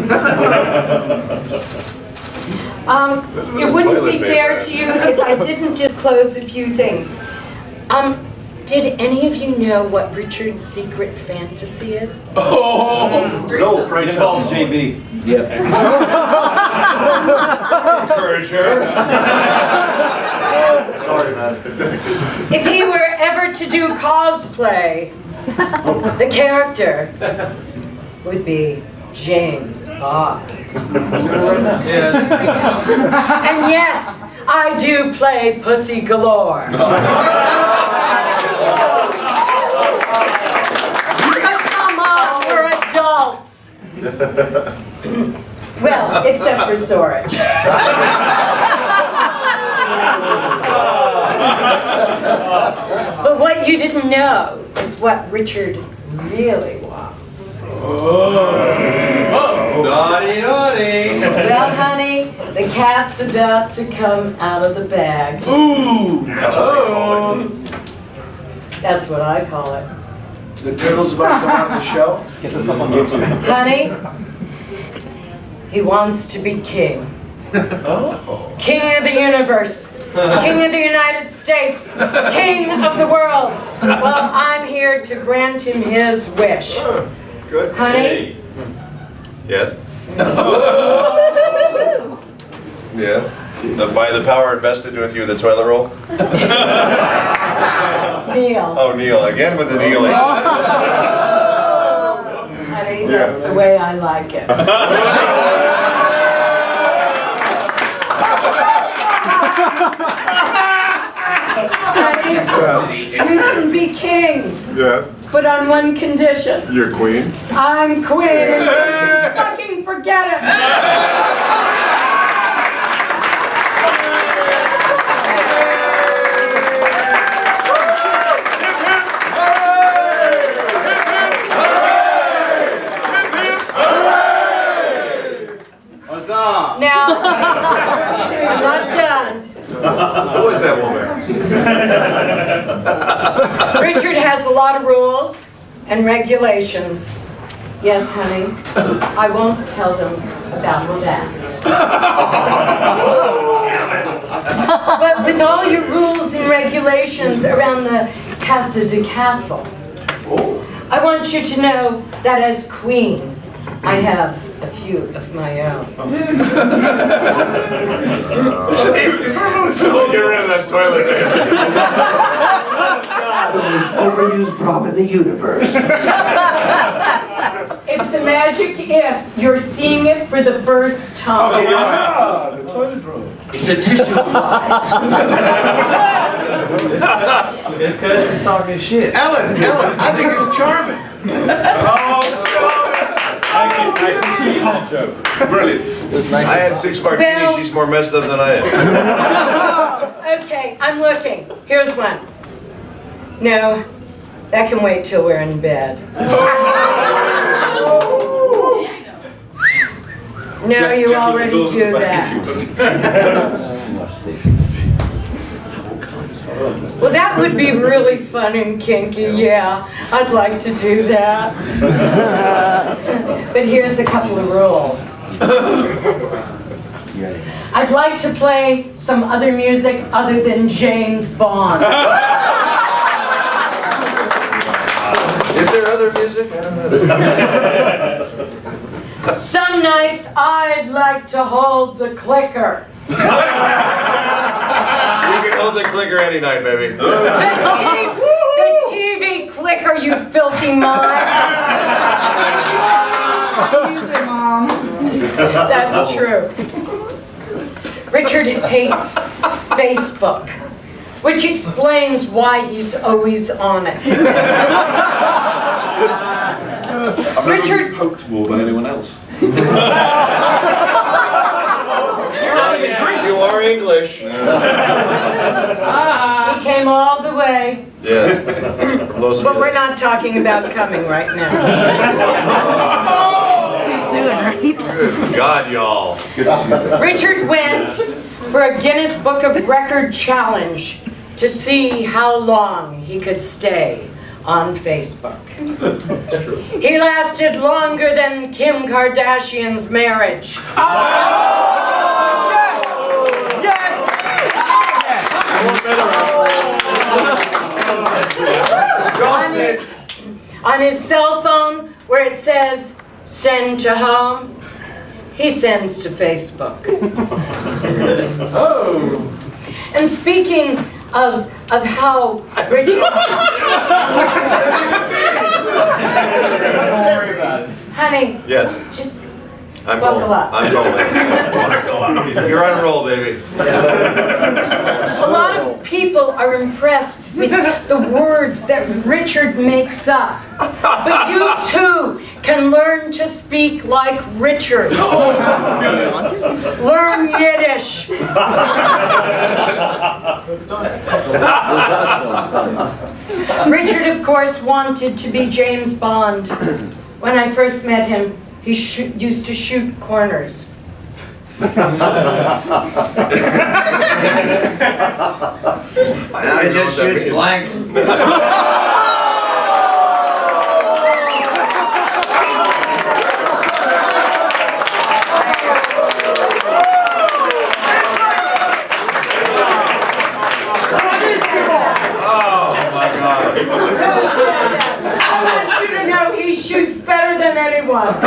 It wouldn't be fair to you if I didn't disclose a few things. Did any of you know what Richard's secret fantasy is? No, pray It tell. involves JB. Yep. Encourage her. Sorry, man. If he were ever to do cosplay, the character would be James Bond. And yes, I do play Pussy Galore. But come on, we're adults. Well, except for storage. But what you didn't know is what Richard really wants. Naughty, naughty. Well, honey, the cat's about to come out of the bag. Ooh, that's what they call it. That's what I call it. The turtle's about to come out of the shell. Get this up on YouTube. Honey, he wants to be king. King of the universe. King of the United States. King of the world. Well, I'm here to grant him his wish. Good. Honey? Yes? Yeah. By the power invested with you, the toilet roll? Neil. Oh, Neil, again with the kneeling. Honey, that's the way I like it. Honey, you can be king, Yeah. but on one condition. You're queen. I'm queen. Fucking forget it. Now, I'm not done. Who is that woman? Richard has a lot of rules and regulations. Yes, honey, I won't tell them about that. But with all your rules and regulations around the Casa de Castle, I want you to know that as queen, I have a few of my own. So get rid of that toilet The most overused prop in the universe. It's the magic if you're seeing it for the first time. Yeah, the toilet roll. It's a tissue of lies. It's because he's talking shit. Ellen, I think it's charming. I appreciate that joke. Brilliant. I had 6 martinis, she's more messed up than I am. Okay, I'm looking. Here's one. No, that can wait till we're in bed. No, you already do that. Well, that would be really fun and kinky, yeah. I'd like to do that. But here's a couple of rules. I'd like to play some other music other than James Bond. Is there other music? I don't know. Some nights I'd like to hold the clicker. You can hold the clicker any night, baby. The TV clicker, you filthy mime. Mom. That's true. Richard hates Facebook, which explains why he's always on it. Richard poked more than anyone else. You are English. He came all the way. Yeah. But we're not talking about coming right now. It's too soon, right? Good God, y'all. Richard went for a Guinness Book of Record challenge to see how long he could stay on Facebook. He lasted longer than Kim Kardashian's marriage. On his cell phone, where it says, send to home, he sends to Facebook. Oh. And speaking of how Richard... Honey, yes. Just I'm buckle going. up. I'm going. You're on a roll, baby. A lot of people are impressed with the words that Richard makes up. But you too can learn to speak like Richard. Learn Yiddish. Richard, of course, wanted to be James Bond. When I first met him, he used to shoot corners. Now he just shoots blanks. I want you to know he shoots better than anyone. And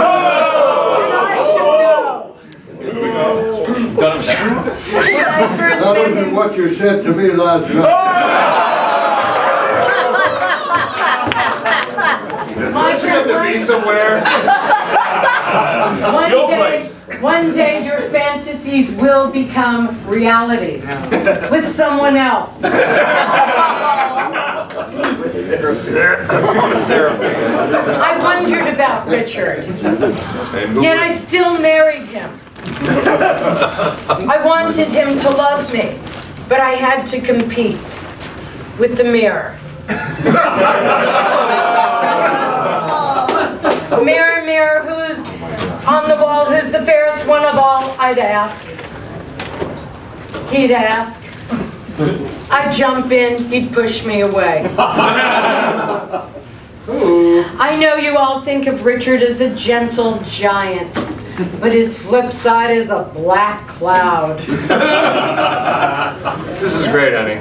I should know. When I first That met wasn't him, what you said to me last night. my You have to be somewhere. Your place. One day your fantasies will become realities with someone else. I wondered about Richard, yet I still married him. I wanted him to love me, but I had to compete with the mirror. Mirror, mirror, who's on the wall, who's the fairest one of all? I'd ask. He'd ask. I'd jump in, he'd push me away. I know you all think of Richard as a gentle giant, but his flip side is a black cloud. This is great, honey.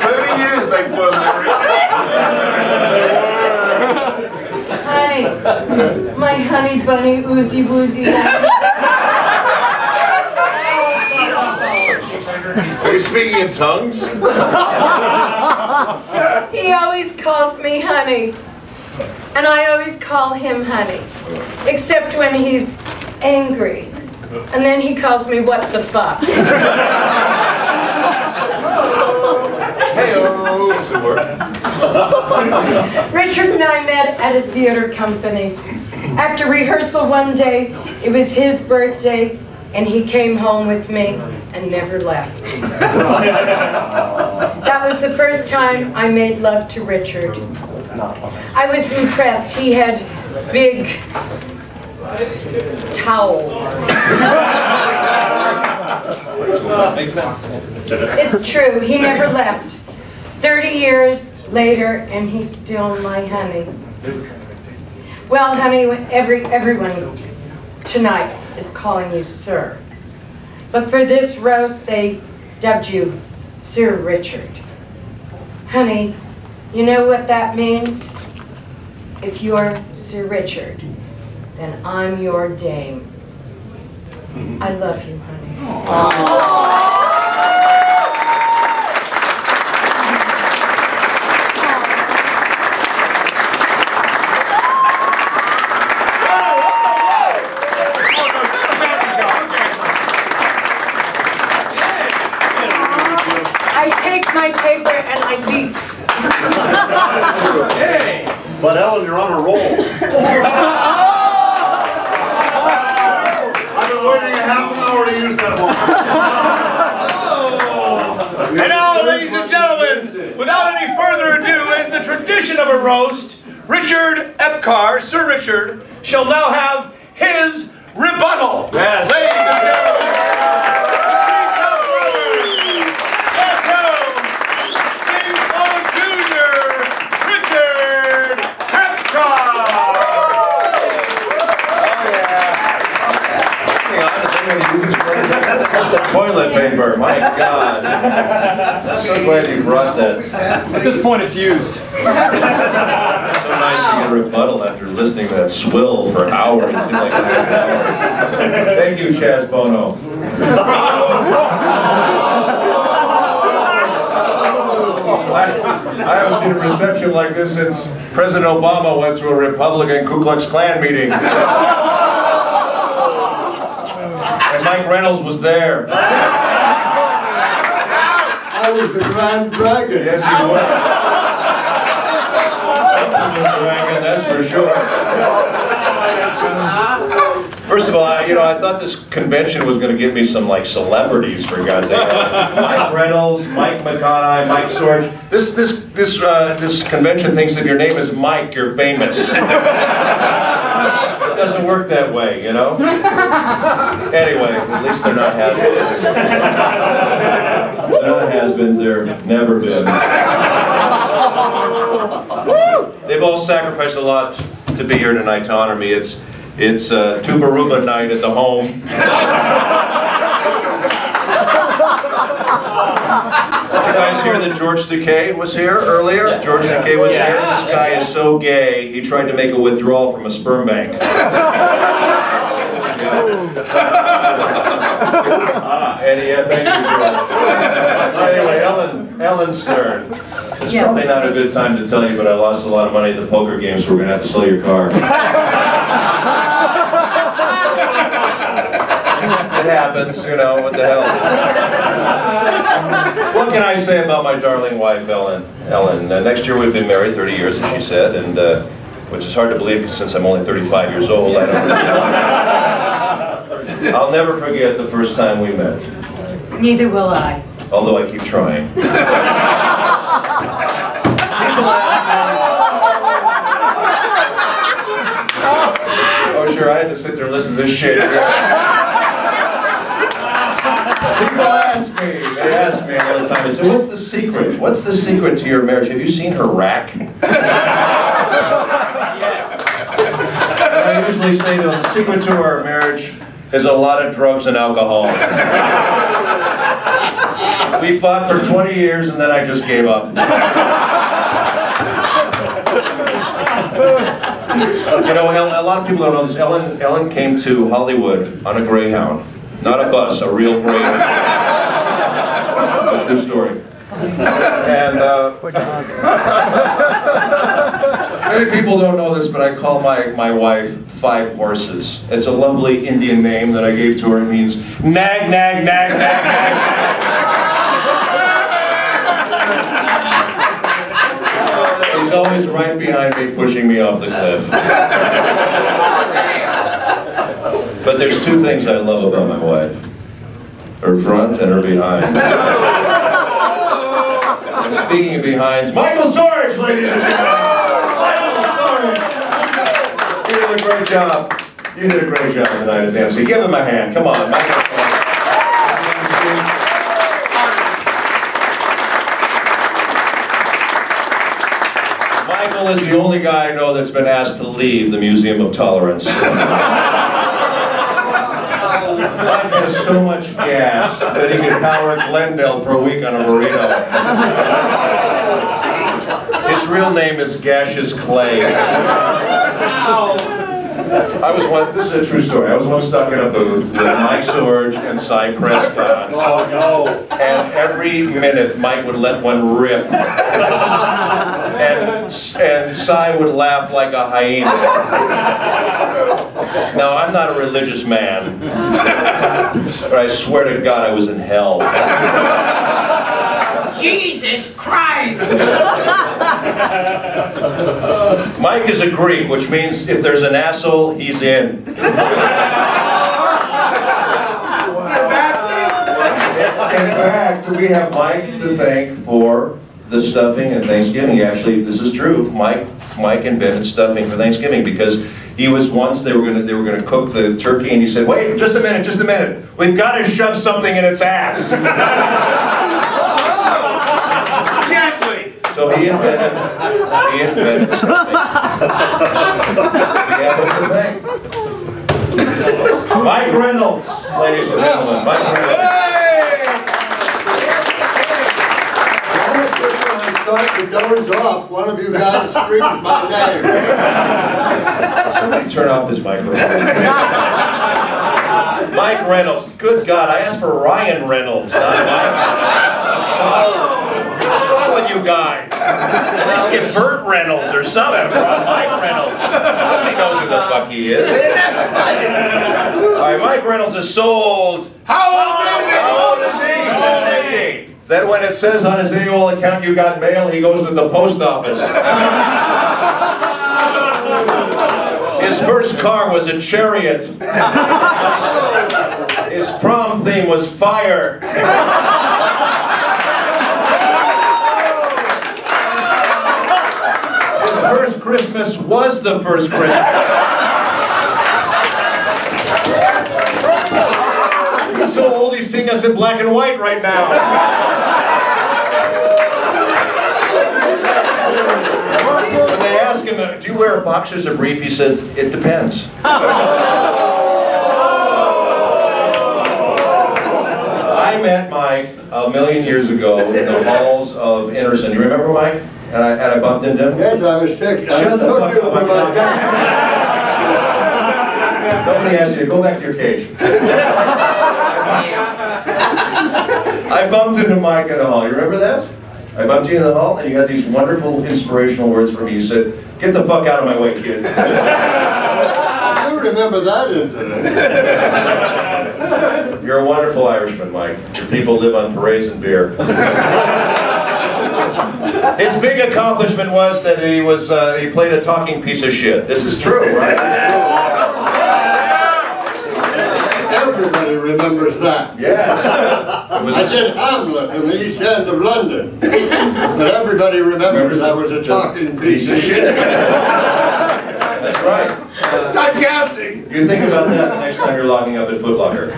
30 years they were married. Honey, my honey bunny oozy woozy. Are you speaking in tongues? He always calls me honey, and I always call him honey, except when he's angry, and then he calls me what the fuck. Richard and I met at a theater company. After rehearsal one day, it was his birthday, and he came home with me and never left. That was the first time I made love to Richard. I was impressed. He had big towels. Makes sense. It's true, he never left. 30 years later, and he's still my honey. Well, honey, everyone tonight is calling you Sir. But for this roast, they dubbed you Sir Richard. Honey, you know what that means? If you're Sir Richard, then I'm your dame. I love you, honey. I take my paper and I leave. Hey! But Ellen, you're on a roll. I've been waiting a half an hour to use that one. And now, ladies and gentlemen, without any further ado, in the tradition of a roast, Richard Epcar, Sir Richard, shall now have his rebuttal. Yes. Ladies and gentlemen, The toilet paper, my God. I'm so glad you brought that. At this point, it's used. So nice to get a rebuttal after listening to that swill for hours. It seemed like an hour. Thank you, Chaz Bono. I haven't seen a reception like this since President Obama went to a Republican Ku Klux Klan meeting. And Mike Reynolds was there. I was the Grand Dragon. Yes, you were. Something was dragon, that's for sure. First of all, I thought this convention was going to give me some like celebrities, for God's sake. Mike Reynolds, Mike McConaughey, Mike Sorge. This convention thinks if your name is Mike, you're famous. It doesn't work that way, you know? Anyway, at least they're not has-beens. They're not has-beens, they've never been. They've all sacrificed a lot to be here tonight to honor me. It's Tuba Ruba night at the home. Did you guys hear that George Takei was here earlier? Yeah. George Takei was here. This guy is so gay, he tried to make a withdrawal from a sperm bank. Thank you, George. Anyway, Ellen Stern. It's probably not a good time to tell you, but I lost a lot of money at the poker game, so we're going to have to sell your car. It happens, what the hell. What can I say about my darling wife, Ellen? Next year we've been married 30 years, as she said, and which is hard to believe since I'm only 35 years old. I'll never forget the first time we met. Neither will I. Although I keep trying. People ask me. Oh, sure, I had to sit there and listen to this shit. People they ask me all the time, they say, what's the secret? What's the secret to your marriage? Have you seen her rack? Yes. I usually say to them, the secret to our marriage is a lot of drugs and alcohol. We fought for 20 years and then I just gave up. A lot of people don't know this. Ellen came to Hollywood on a Greyhound. Not a bus, a real Greyhound. True story. And many people don't know this, but I call my wife Five Horses. It's a lovely Indian name that I gave to her. It means nag, nag, nag, nag, nag. She's always right behind me, pushing me off the cliff. But there's two things I love about my wife. Her front and her behind. And speaking of behinds, Michael Sorge, ladies and gentlemen! Michael Sorge! You did a great job. You did a great job tonight as MC. Give him a hand, come on, Michael Sorge. Michael is the only guy I know that's been asked to leave the Museum of Tolerance. Mike has so much gas that he can power Glendale for a week on a burrito. His real name is Gaseous Clay. This is a true story. I was once stuck in a booth with Mike Sorge and Cy Prescott. Oh no. And every minute Mike would let one rip. And Cy would laugh like a hyena. Now, I'm not a religious man, but I swear to God I was in hell. Jesus Christ! Mike is a Greek, which means if there's an asshole, he's in. In fact, we have Mike to thank for the stuffing and Thanksgiving. Actually, this is true. Mike invented stuffing for Thanksgiving because he was once they were gonna cook the turkey, and he said, "Wait, just a minute. We've got to shove something in its ass." Gently. So he invented stuffing. We have him to thank. Mike Reynolds, ladies and gentlemen. Mike Reynolds. Start the doors off, one of you guys screams my name. Somebody turn off his microphone. Mike Reynolds. Good God, I asked for Ryan Reynolds, not Mike. What's wrong with you guys? At least get Burt Reynolds or something. Mike Reynolds. Nobody knows who the fuck he is. All right, Mike Reynolds is sold. How old is he? Then when it says on his AOL account you got mail, he goes to the post office. His first car was a Chariot. His prom theme was fire. His first Christmas was the first Christmas. He's so old he's seeing us in black and white right now. When they ask him, do you wear boxers or brief? He said, it depends. I met Mike a million years ago in the halls of Innerson. You remember Mike? And I bumped into him? Yes, I was sick. Shut the fuck up. Nobody asked you. Go back to your cage. I bumped into Mike in the hall. You remember that? I bumped you in the hall, and you had these wonderful inspirational words for me. You said, "Get the fuck out of my way, kid." I do remember that incident. You're a wonderful Irishman, Mike. Your people live on parades and beer. His big accomplishment was that he played a talking piece of shit. This is true, right? Everybody remembers that. Yes. I did Hamlet in the East End of London. But everybody remembers I was a talking piece of shit. That's right. Typecasting! You think about that the next time you're locking up at Foot Locker.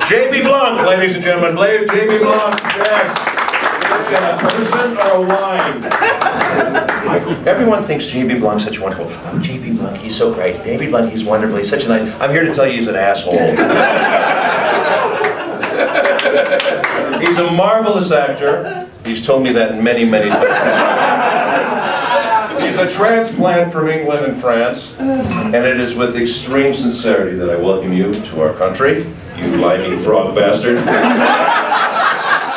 J.B. Blanc, ladies and gentlemen. J.B. Blanc, yes. Is it a person or a wine? Everyone thinks J.B. Blanc's such a wonderful. Oh, J.B. Blanc, he's so great. J.B. Blanc, he's wonderful. He's such a nice. I'm here to tell you he's an asshole. He's a marvelous actor. He's told me that many, many times. He's a transplant from England and France, and it is with extreme sincerity that I welcome you to our country, you limey frog bastard.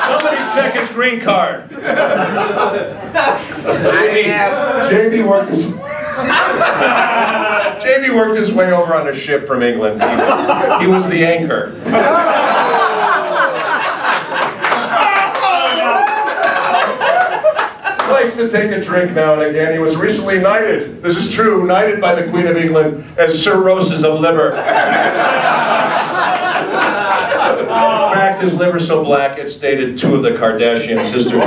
Somebody check his green card. JB worked his way over on a ship from England. He was the anchor. Like likes to take a drink now and again. He was recently knighted, this is true, knighted by the Queen of England as cirrhosis of liver. In fact, his liver's so black, it's dated 2 of the Kardashian sisters.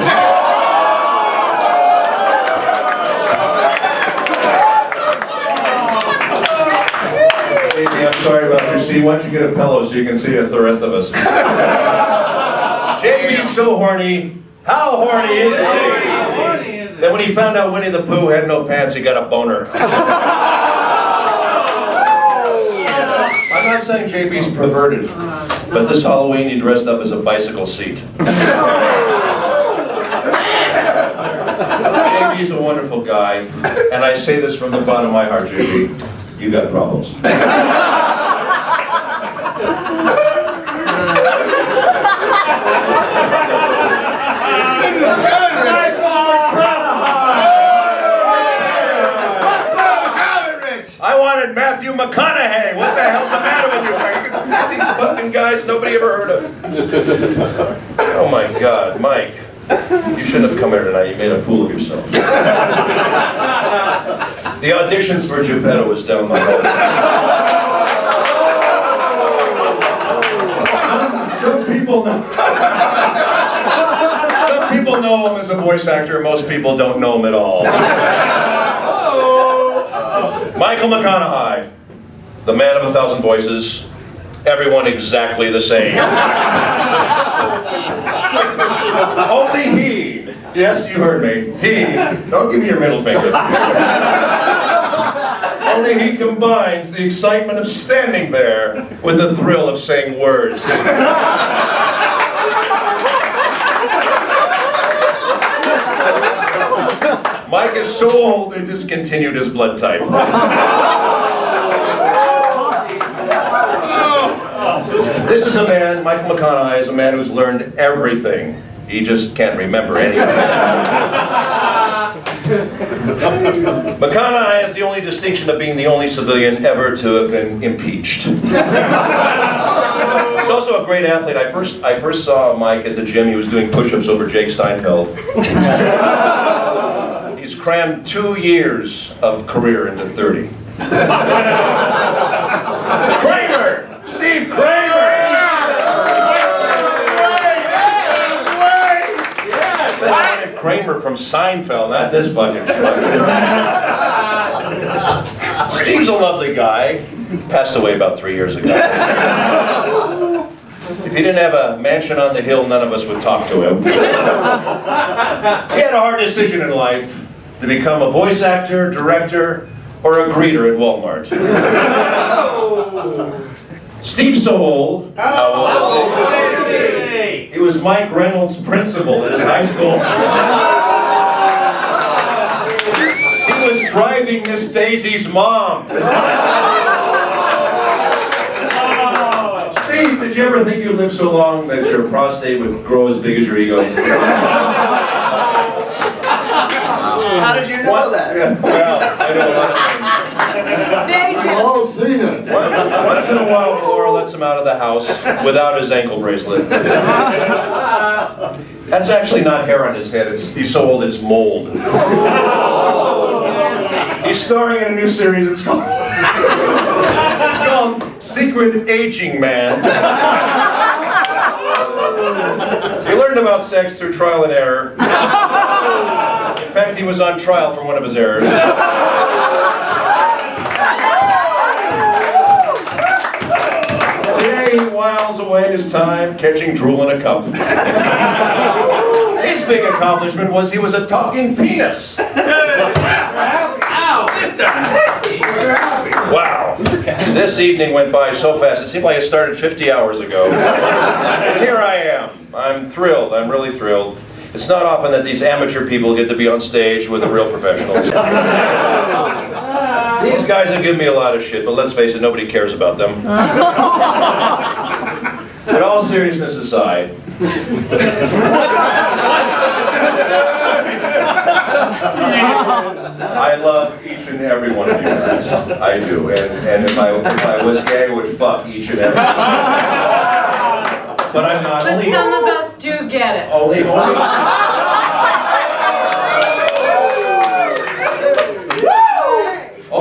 Amy, I'm sorry about your seat. Why don't you get a pillow so you can see us, the rest of us. JB's so horny. How horny is he? Then when he found out Winnie the Pooh had no pants, he got a boner. I'm not saying JB's perverted, but this Halloween he dressed up as a bicycle seat. JB's a wonderful guy, and I say this from the bottom of my heart, JB. You got problems. I wanted Matthew McConaughey. What the hell's the matter with you? These fucking guys nobody ever heard of. Oh my God, Mike. You shouldn't have come here tonight. You made a fool of yourself. The auditions for Geppetto was down the hall. Some people know. Some people know him as a voice actor. Most people don't know him at all. Michael McConaughey, the man of 1,000 voices. Everyone exactly the same. Only he, yes, you heard me, he, don't give me your middle finger. Only he combines the excitement of standing there with the thrill of saying words. Mike is so old they discontinued his blood type. This is a man, Michael McConaughey is a man who's learned everything. He just can't remember anything. McConaughey has the only distinction of being the only civilian ever to have been impeached. He's also a great athlete. I first saw Mike at the gym. He was doing push-ups over Jake Seinfeld. He's crammed 2 years of career into 30. Kramer! Steve Kramer! I wanted Kramer from Seinfeld, not this fucking schmuck. Steve's a lovely guy. Passed away about 3 years ago. If he didn't have a mansion on the hill, none of us would talk to him. He had a hard decision in life to become a voice actor, director, or a greeter at Walmart. Steve's so old. How old is he? He was Mike Reynolds' principal at his high school. He was driving Miss Daisy's mom. Steve, did you ever think you'd live so long that your prostate would grow as big as your ego? How did you know that? Yeah, well, I know a lot of things. We've all seen it. Once in a while, Laura lets him out of the house without his ankle bracelet. That's actually not hair on his head. He's so old it's mold. He's starring in a new series. It's called Secret Aging Man. He learned about sex through trial and error. In fact, he was on trial for one of his errors. Today, he whiles away his time catching drool in a cup. His big accomplishment was he was a talking penis. Wow. This evening went by so fast, it seemed like it started 50 hours ago. And here I am. I'm thrilled. I'm really thrilled. It's not often that these amateur people get to be on stage with the real professionals. These guys have given me a lot of shit, but let's face it, nobody cares about them. But all seriousness aside, I love each and every one of you guys. I do. And if I was gay, I would fuck each and every one. But I'm not. But some of us do get it. Only.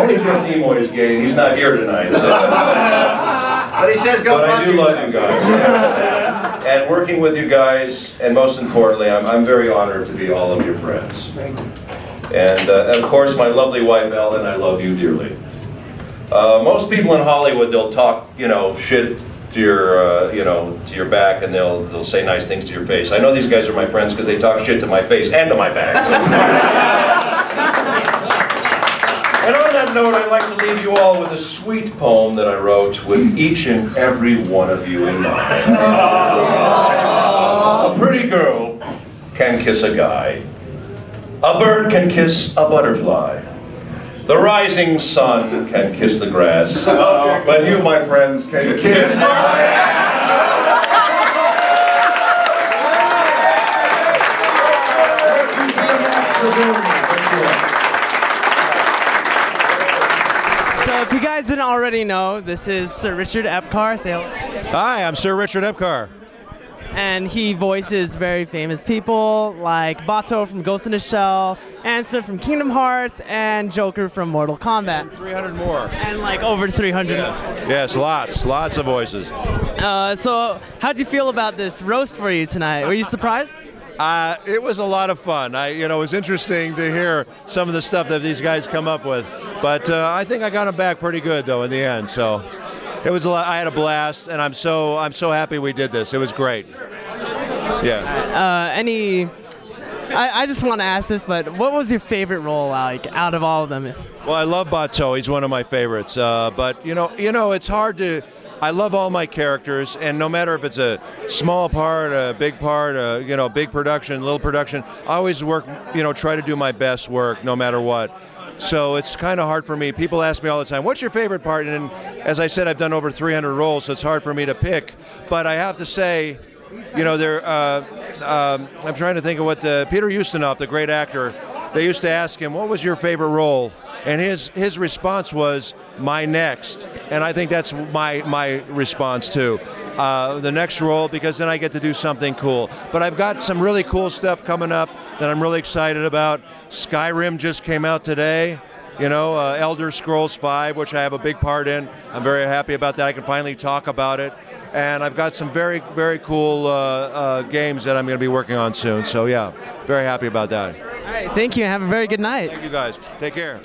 only Jeff Nimoy's gay, and he's not here tonight. So. But he says go But I fuck do love yourself. you guys. And working with you guys, and most importantly, I'm very honored to be all of your friends. Thank you. And of course, my lovely wife, Ellen, I love you dearly. Most people in Hollywood, they'll talk, shit to your, to your back, and they'll say nice things to your face. I know these guys are my friends because they talk shit to my face and to my back. And on that note, I'd like to leave you all with a sweet poem that I wrote with each and every one of you in mind. A pretty girl can kiss a guy. A bird can kiss a butterfly. The rising sun can kiss the grass. But you, my friends, can kiss my ass! So if you guys didn't already know, this is Sir Richard Epcar. Say hello. Hi, I'm Sir Richard Epcar. And he voices very famous people like Bato from Ghost in the Shell, Ansem from Kingdom Hearts, and Joker from Mortal Kombat. 300 more. And like over 300 more. Yes, lots of voices. So how'd you feel about this roast for you tonight? Were you surprised? It was a lot of fun. It was interesting to hear some of the stuff that these guys come up with. But I think I got them back pretty good though in the end. So it was a lot. I had a blast, and I'm so happy we did this. It was great. Yeah. I just want to ask this, but what was your favorite role like out of all of them? Well, I love Bato. He's one of my favorites. But it's hard to. I love all my characters, and no matter if it's a small part, a big part, big production, little production, I always work, try to do my best work no matter what. So it's kind of hard for me. People ask me all the time, what's your favorite part? And as I said, I've done over 300 roles, so it's hard for me to pick. But I have to say, I'm trying to think of what Peter Ustinov, the great actor, they used to ask him, what was your favorite role? And his response was, my next. And I think that's my response too. The next role, because then I get to do something cool. But I've got some really cool stuff coming up that I'm really excited about. Skyrim just came out today. Elder Scrolls 5, which I have a big part in. I'm very happy about that. I can finally talk about it. And I've got some very, very cool games that I'm going to be working on soon. So yeah, very happy about that. All right, thank you. Have a very good night. Thank you guys. Take care.